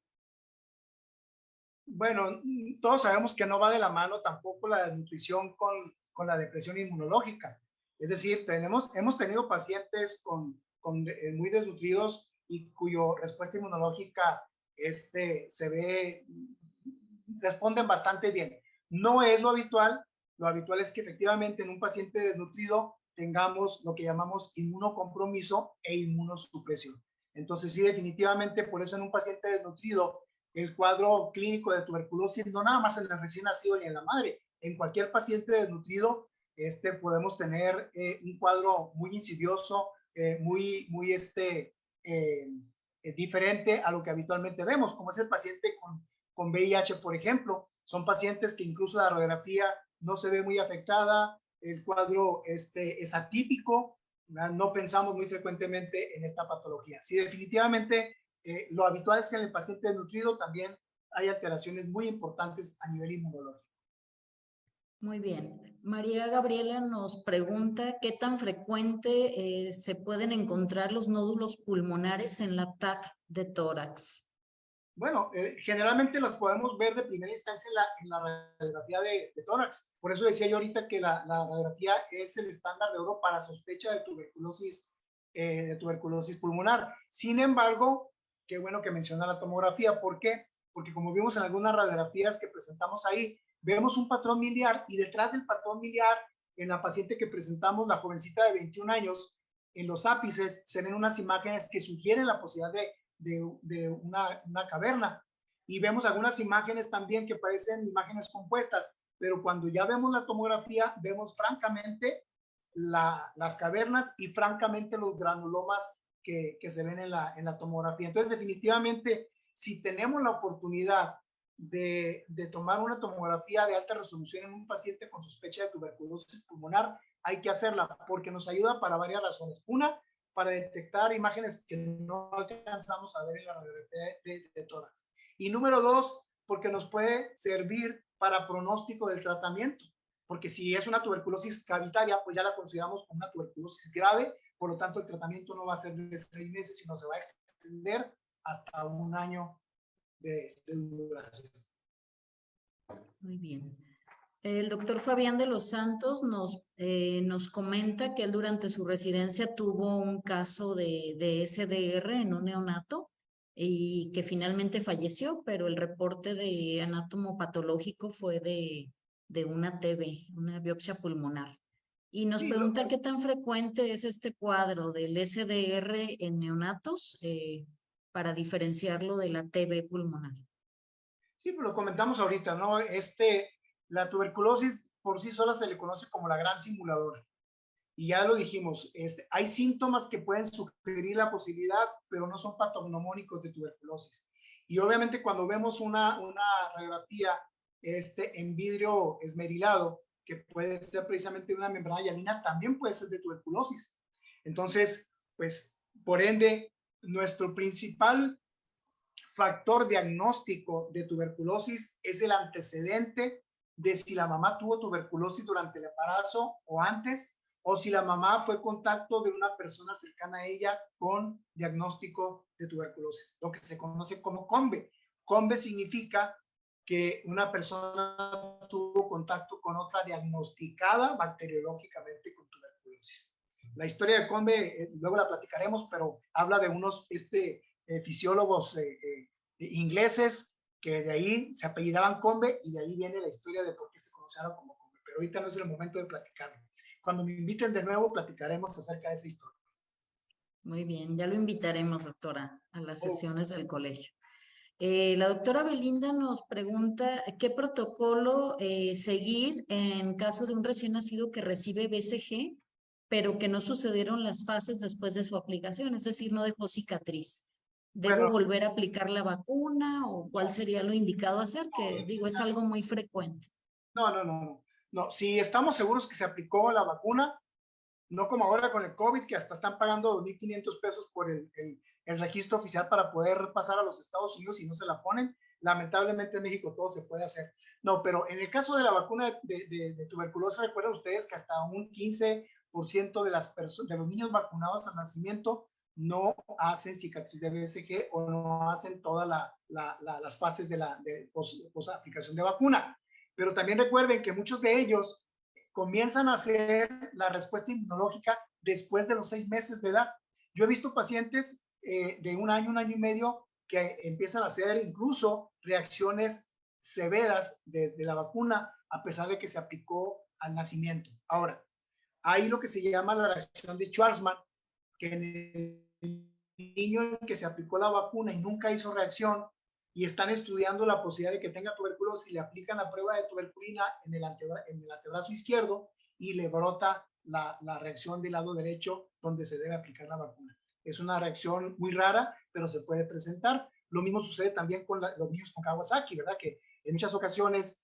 Bueno, todos sabemos que no va de la mano tampoco la desnutrición con la depresión inmunológica. Es decir, hemos tenido pacientes muy desnutridos y cuya respuesta inmunológica responden bastante bien. No es lo habitual es que efectivamente en un paciente desnutrido tengamos lo que llamamos inmunocompromiso e inmunosupresión. Entonces sí, definitivamente, por eso en un paciente desnutrido, el cuadro clínico de tuberculosis, no nada más en el recién nacido ni en la madre, en cualquier paciente desnutrido, podemos tener un cuadro muy insidioso, muy diferente a lo que habitualmente vemos, como es el paciente con VIH, por ejemplo. Son pacientes que incluso la radiografía no se ve muy afectada, el cuadro es atípico, No pensamos muy frecuentemente en esta patología. Sí, definitivamente lo habitual es que en el paciente desnutrido también hay alteraciones muy importantes a nivel inmunológico. Muy bien. María Gabriela nos pregunta qué tan frecuente se pueden encontrar los nódulos pulmonares en la TAC de tórax. Bueno, generalmente los podemos ver de primera instancia en la radiografía de tórax. Por eso decía yo ahorita que la radiografía es el estándar de oro para sospecha de tuberculosis pulmonar. Sin embargo, qué bueno que menciona la tomografía. ¿Por qué? Porque como vimos en algunas radiografías que presentamos ahí, vemos un patrón miliar y detrás del patrón miliar, en la paciente que presentamos, la jovencita de 21 años, en los ápices se ven unas imágenes que sugieren la posibilidad de una caverna. Y vemos algunas imágenes también que parecen imágenes compuestas, pero cuando ya vemos la tomografía, vemos francamente las cavernas y francamente los granulomas que se ven en la tomografía. Entonces, definitivamente, si tenemos la oportunidad de tomar una tomografía de alta resolución en un paciente con sospecha de tuberculosis pulmonar, hay que hacerla porque nos ayuda para varias razones. Una, para detectar imágenes que no alcanzamos a ver en la radiografía de tórax. Y número dos, porque nos puede servir para pronóstico del tratamiento, porque si es una tuberculosis cavitaria, pues ya la consideramos como una tuberculosis grave, por lo tanto el tratamiento no va a ser de 6 meses, sino se va a extender hasta 1 año de duración. Muy bien. El doctor Fabián de los Santos nos comenta que él durante su residencia tuvo un caso de SDR en un neonato y que finalmente falleció, pero el reporte de anátomo patológico fue de una TB, una biopsia pulmonar. Y nos Sí, pregunta qué tan frecuente es este cuadro del SDR en neonatos para diferenciarlo de la TB pulmonar. Sí, pues lo comentamos ahorita, ¿no? La tuberculosis por sí sola se le conoce como la gran simuladora. Y ya lo dijimos, hay síntomas que pueden sugerir la posibilidad, pero no son patognomónicos de tuberculosis. Y obviamente cuando vemos una radiografía en vidrio esmerilado, que puede ser precisamente una membrana hialina, también puede ser de tuberculosis. Entonces, pues, por ende, nuestro principal factor diagnóstico de tuberculosis es el antecedente de si la mamá tuvo tuberculosis durante el embarazo o antes, o si la mamá fue contacto de una persona cercana a ella con diagnóstico de tuberculosis, lo que se conoce como COMBE. COMBE significa que una persona tuvo contacto con otra diagnosticada bacteriológicamente con tuberculosis. La historia de COMBE, luego la platicaremos, pero habla de unos fisiólogos ingleses que de ahí se apellidaban Combe y de ahí viene la historia de por qué se conocieron como Combe. Pero ahorita no es el momento de platicarlo. Cuando me inviten de nuevo, platicaremos acerca de esa historia. Muy bien, ya lo invitaremos, doctora, a las sesiones del colegio. La doctora Belinda nos pregunta qué protocolo seguir en caso de un recién nacido que recibe BCG, pero que no sucedieron las fases después de su aplicación, es decir, no dejó cicatriz. ¿Debo volver a aplicar la vacuna o cuál sería lo indicado hacer? Que digo, es algo muy frecuente. No. Si estamos seguros que se aplicó la vacuna, no como ahora con el COVID, que hasta están pagando 2,500 pesos por el registro oficial para poder pasar a los Estados Unidos y no se la ponen. Lamentablemente en México todo se puede hacer. No, pero en el caso de la vacuna de tuberculosis, recuerden ustedes que hasta un 15% de los niños vacunados al nacimiento no hacen cicatriz de BCG o no hacen todas las fases de aplicación de vacuna. Pero también recuerden que muchos de ellos comienzan a hacer la respuesta inmunológica después de los 6 meses de edad. Yo he visto pacientes de 1 año, 1 año y medio que empiezan a hacer incluso reacciones severas de la vacuna a pesar de que se aplicó al nacimiento. Ahora, hay lo que se llama la reacción de Schwarzman, que en el niño en que se aplicó la vacuna y nunca hizo reacción y están estudiando la posibilidad de que tenga tuberculosis, le aplican la prueba de tuberculina en el antebrazo izquierdo y le brota la reacción del lado derecho donde se debe aplicar la vacuna. Es una reacción muy rara, pero se puede presentar. Lo mismo sucede también con los niños con Kawasaki, ¿verdad? Que en muchas ocasiones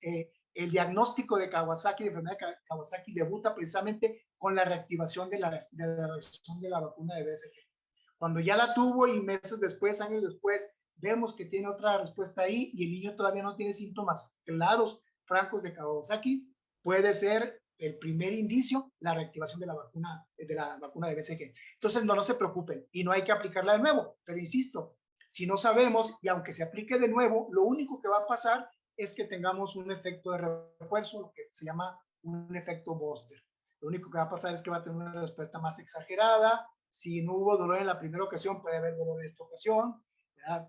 el diagnóstico de Kawasaki, de enfermedad de Kawasaki, debuta precisamente con la reactivación de la reacción de la vacuna de BCG. Cuando ya la tuvo y meses después, años después, vemos que tiene otra respuesta ahí y el niño todavía no tiene síntomas claros, francos de Kawasaki, puede ser el primer indicio, la reactivación de la vacuna de BCG. Entonces, no se preocupen y no hay que aplicarla de nuevo, pero insisto, si no sabemos y aunque se aplique de nuevo, lo único que va a pasar es que tengamos un efecto de refuerzo, lo que se llama un efecto booster. Lo único que va a pasar es que va a tener una respuesta más exagerada. Si no hubo dolor en la primera ocasión, puede haber dolor en esta ocasión.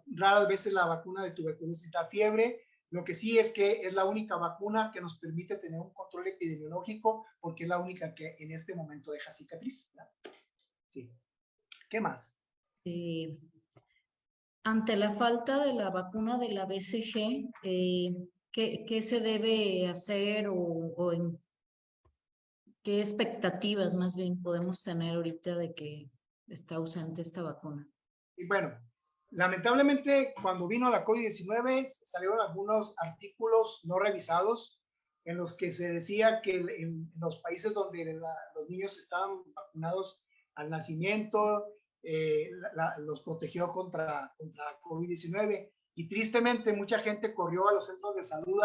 Raras veces la vacuna de tuberculosis da fiebre. Lo que sí es que es la única vacuna que nos permite tener un control epidemiológico porque es la única que en este momento deja cicatriz, ¿verdad? Sí. ¿Qué más? Ante la falta de la vacuna de la BCG, ¿qué se debe hacer o en qué expectativas más bien podemos tener ahorita de que está ausente esta vacuna? Y bueno, lamentablemente cuando vino la COVID-19 salieron algunos artículos no revisados en los que se decía que en los países donde los niños estaban vacunados al nacimiento, los protegió contra COVID-19 y tristemente mucha gente corrió a los centros de salud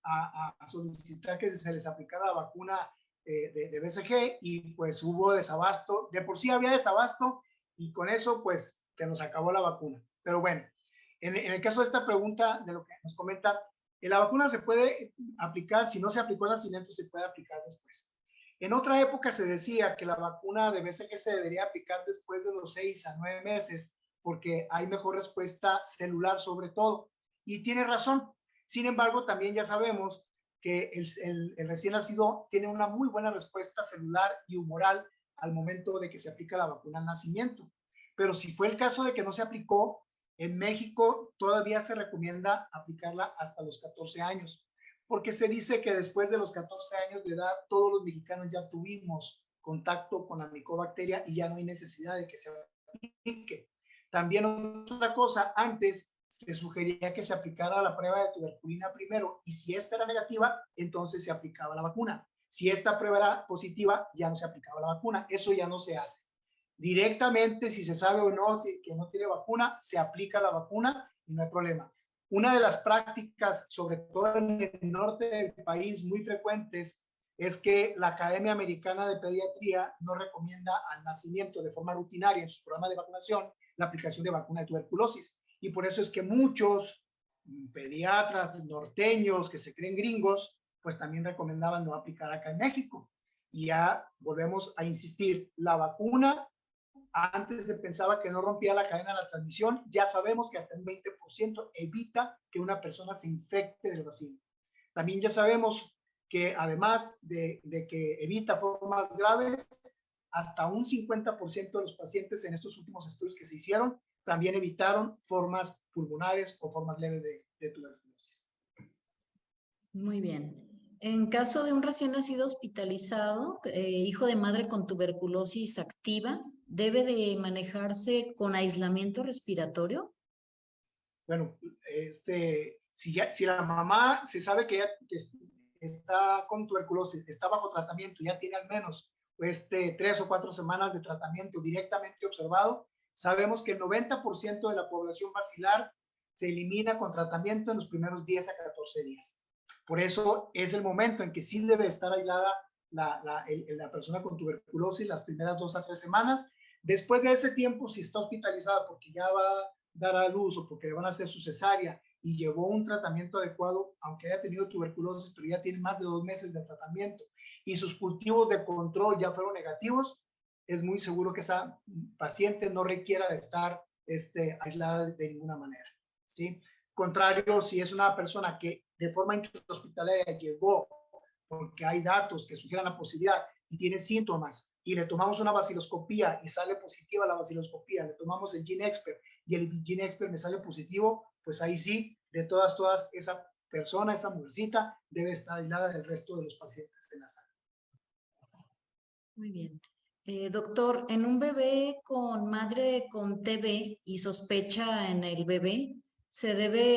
a solicitar que se les aplicara la vacuna de BCG y pues hubo desabasto, de por sí había desabasto y con eso pues que nos acabó la vacuna. Pero bueno, en el caso de esta pregunta, de lo que nos comenta, la vacuna se puede aplicar, si no se aplicó al nacimiento, se puede aplicar después. En otra época se decía que la vacuna de BCG se debería aplicar después de los 6 a 9 meses, porque hay mejor respuesta celular sobre todo. Y tiene razón. Sin embargo, también ya sabemos que el recién nacido tiene una muy buena respuesta celular y humoral al momento de que se aplica la vacuna al nacimiento. Pero si fue el caso de que no se aplicó, en México todavía se recomienda aplicarla hasta los 14 años, porque se dice que después de los 14 años de edad, todos los mexicanos ya tuvimos contacto con la micobacteria y ya no hay necesidad de que se aplique. También otra cosa, antes se sugería que se aplicara la prueba de tuberculina primero y si esta era negativa, entonces se aplicaba la vacuna. Si esta prueba era positiva, ya no se aplicaba la vacuna. Eso ya no se hace. Directamente, si se sabe o no que no tiene vacuna, se aplica la vacuna y no hay problema. Una de las prácticas, sobre todo en el norte del país, muy frecuentes, es que la Academia Americana de Pediatría no recomienda al nacimiento de forma rutinaria en su programa de vacunación la aplicación de vacuna de tuberculosis. Y por eso es que muchos pediatras norteños que se creen gringos, pues también recomendaban no aplicar acá en México. Y ya volvemos a insistir, la vacuna antes se pensaba que no rompía la cadena de la transmisión, ya sabemos que hasta un 20% evita que una persona se infecte del bacilo. También ya sabemos que además de que evita formas graves, hasta un 50% de los pacientes en estos últimos estudios que se hicieron también evitaron formas pulmonares o formas leves de tuberculosis. Muy bien. En caso de un recién nacido hospitalizado, hijo de madre con tuberculosis activa, ¿debe de manejarse con aislamiento respiratorio? Bueno, si la mamá se sabe que está con tuberculosis, está bajo tratamiento, ya tiene al menos 3 o 4 semanas de tratamiento directamente observado, sabemos que el 90% de la población basilar se elimina con tratamiento en los primeros 10 a 14 días. Por eso es el momento en que sí debe estar aislada la persona con tuberculosis las primeras 2 a 3 semanas. Después de ese tiempo, si está hospitalizada porque ya va a dar a luz o porque le van a hacer su cesárea y llevó un tratamiento adecuado, aunque haya tenido tuberculosis, pero ya tiene más de 2 meses de tratamiento y sus cultivos de control ya fueron negativos, es muy seguro que esa paciente no requiera de estar aislada de ninguna manera, ¿sí? Contrario, si es una persona que de forma intrahospitalaria llegó porque hay datos que sugieran la posibilidad y tiene síntomas y le tomamos una baciloscopía y sale positiva la baciloscopía, le tomamos el GeneXpert y el GeneXpert me sale positivo, pues ahí sí, de todas, esa persona, esa mujercita debe estar aislada del resto de los pacientes de la sala. Muy bien. Doctor, en un bebé con madre con TB y sospecha en el bebé, ¿se debe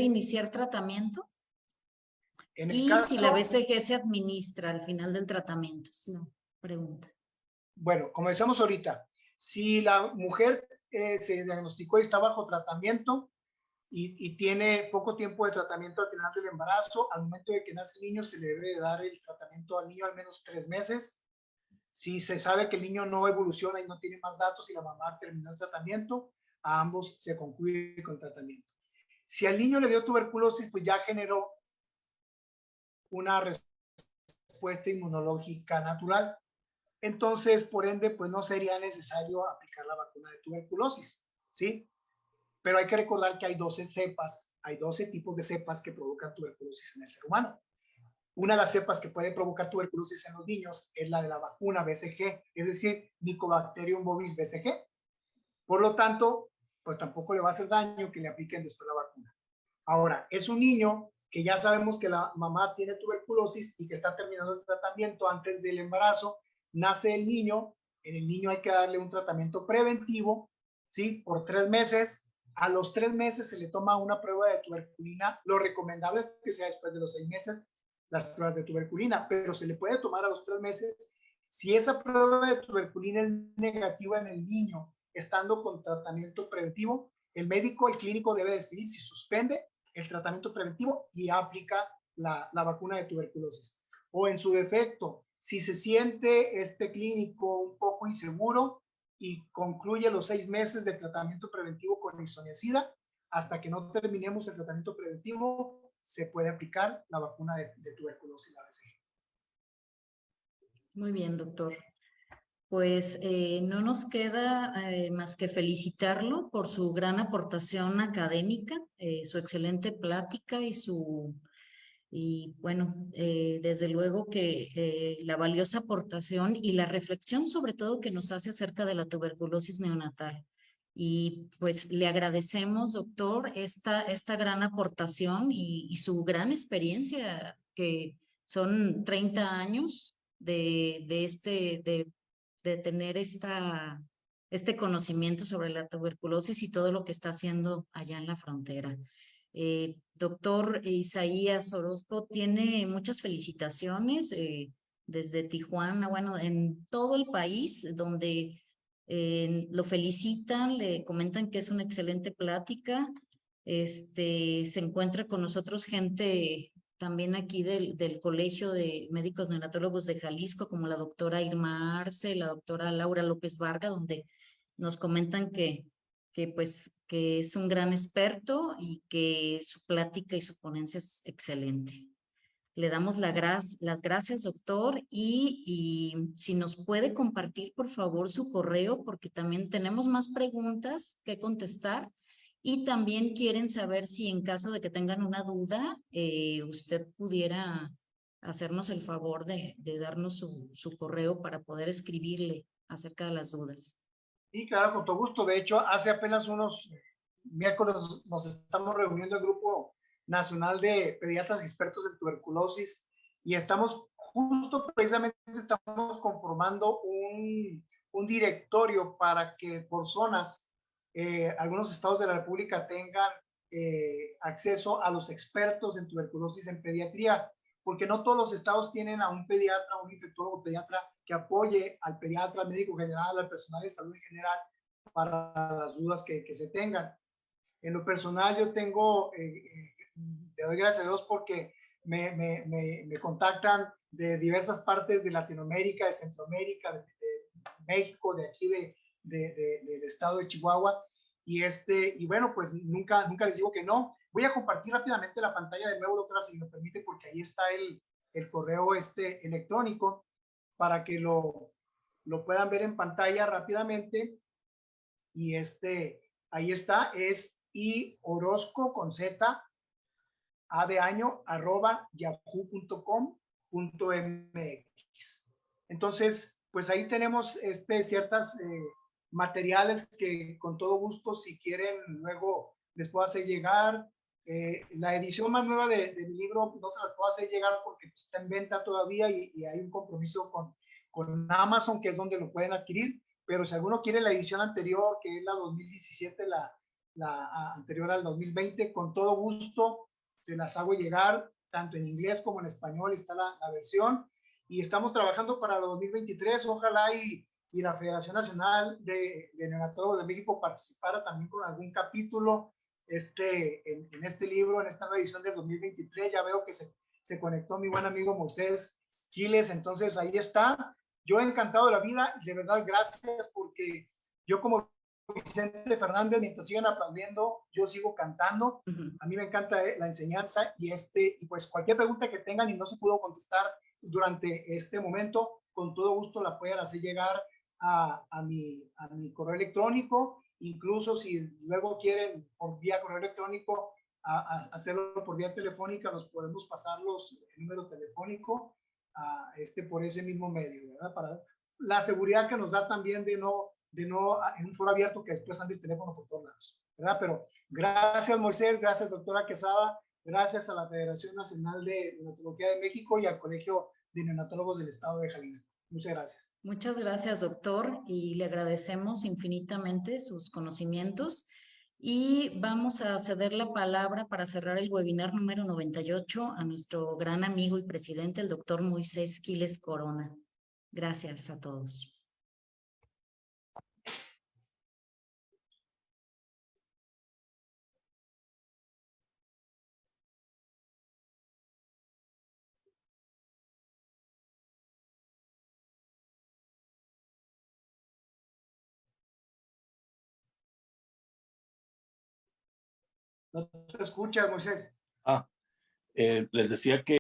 iniciar tratamiento? En el Y si la caso, BCG se administra al final del tratamiento, es la pregunta. bueno, como decíamos ahorita, si la mujer se diagnosticó y está bajo tratamiento y tiene poco tiempo de tratamiento al final del embarazo, al momento de que nace el niño se le debe dar el tratamiento al niño al menos 3 meses. Si se sabe que el niño no evoluciona y no tiene más datos y la mamá terminó el tratamiento, a ambos se concluye con el tratamiento. Si al niño le dio tuberculosis, pues ya generó una respuesta inmunológica natural. Entonces, por ende, pues no sería necesario aplicar la vacuna de tuberculosis, ¿sí? Pero hay que recordar que hay 12 cepas, hay 12 tipos de cepas que provocan tuberculosis en el ser humano. Una de las cepas que puede provocar tuberculosis en los niños es la de la vacuna BCG, es decir, Mycobacterium bovis BCG. Por lo tanto, pues tampoco le va a hacer daño que le apliquen después la vacuna. Ahora, es un niño que ya sabemos que la mamá tiene tuberculosis y que está terminando el tratamiento antes del embarazo, nace el niño, en el niño hay que darle un tratamiento preventivo, ¿sí? Por 3 meses. A los 3 meses se le toma una prueba de tuberculina. Lo recomendable es que sea después de los 6 meses las pruebas de tuberculina, pero se le puede tomar a los 3 meses. Si esa prueba de tuberculina es negativa en el niño, estando con tratamiento preventivo, el médico, el clínico debe decidir si suspende el tratamiento preventivo y aplica la vacuna de tuberculosis. O en su defecto, si se siente este clínico un poco inseguro y concluye los 6 meses de tratamiento preventivo con isoniazida, hasta que no terminemos el tratamiento preventivo, se puede aplicar la vacuna de tuberculosis, la BCG. Muy bien, doctor. Pues no nos queda más que felicitarlo por su gran aportación académica, su excelente plática y bueno, desde luego que la valiosa aportación y la reflexión sobre todo que nos hace acerca de la tuberculosis neonatal. Y pues le agradecemos, doctor, esta gran aportación y su gran experiencia, que son 30 años de tener este conocimiento sobre la tuberculosis y todo lo que está haciendo allá en la frontera. Doctor Isaías Orozco tiene muchas felicitaciones desde Tijuana, bueno, en todo el país, donde lo felicitan, le comentan que es una excelente plática. Se encuentra con nosotros gente también aquí del Colegio de Médicos Neonatólogos de Jalisco, como la doctora Irma Arce, la doctora Laura López Varga, donde nos comentan que es un gran experto y que su plática y su ponencia es excelente. Le damos las gracias, doctor, y si nos puede compartir, por favor, su correo, porque también tenemos más preguntas que contestar y también quieren saber si en caso de que tengan una duda, usted pudiera hacernos el favor de darnos su correo para poder escribirle acerca de las dudas. Sí, claro, con todo gusto. De hecho, hace apenas unos miércoles nos estamos reuniendo el Grupo Nacional de Pediatras Expertos en Tuberculosis y estamos precisamente estamos conformando un directorio para que por zonas, algunos estados de la República tengan acceso a los expertos en tuberculosis en pediatría, porque no todos los estados tienen a un pediatra, un infectólogo pediatra que apoye al pediatra, al médico general, al personal de salud en general para las dudas que se tengan. En lo personal yo tengo, le doy gracias a Dios porque me contactan de diversas partes de Latinoamérica, de Centroamérica, de México, de aquí del estado de Chihuahua, y bueno, pues nunca les digo que no. Voy a compartir rápidamente la pantalla de nuevo, doctora, si me permite, porque ahí está el correo electrónico para que lo puedan ver en pantalla rápidamente. Y ahí está, es iorozco con z, a de año, @yahoo.com.mx. Entonces, pues ahí tenemos ciertas materiales que con todo gusto, si quieren, luego les puedo hacer llegar. La edición más nueva de mi libro no se las puedo hacer llegar porque está en venta todavía y hay un compromiso con Amazon, que es donde lo pueden adquirir, pero si alguno quiere la edición anterior, que es la 2017, la anterior al 2020, con todo gusto se las hago llegar tanto en inglés como en español está la versión, y estamos trabajando para el 2023, ojalá y la Federación Nacional de Neonatólogos de México participara también con algún capítulo en este libro, en esta nueva edición del 2023. Ya veo que se conectó mi buen amigo Moisés Quiles, entonces ahí está. Yo encantado de la vida, de verdad, gracias, porque yo como Vicente Fernández, mientras sigan aplaudiendo, yo sigo cantando. A mí me encanta la enseñanza y pues cualquier pregunta que tengan y no se pudo contestar durante este momento, con todo gusto la pueden hacer llegar a mi correo electrónico. Incluso si luego quieren por vía correo electrónico hacerlo por vía telefónica, nos podemos pasar el número telefónico por ese mismo medio, ¿verdad? Para la seguridad que nos da también de no en un foro abierto que después ande el teléfono por todos lados, ¿verdad? Pero gracias, Moisés, gracias, doctora Quesada, gracias a la Federación Nacional de Neonatología de México y al Colegio de Neonatólogos del Estado de Jalisco. Muchas gracias. Muchas gracias, doctor, y le agradecemos infinitamente sus conocimientos. Y vamos a ceder la palabra para cerrar el webinar número 98 a nuestro gran amigo y presidente, el doctor Moisés Quiles Corona. Gracias a todos. No te escuchas, Moisés. Les decía que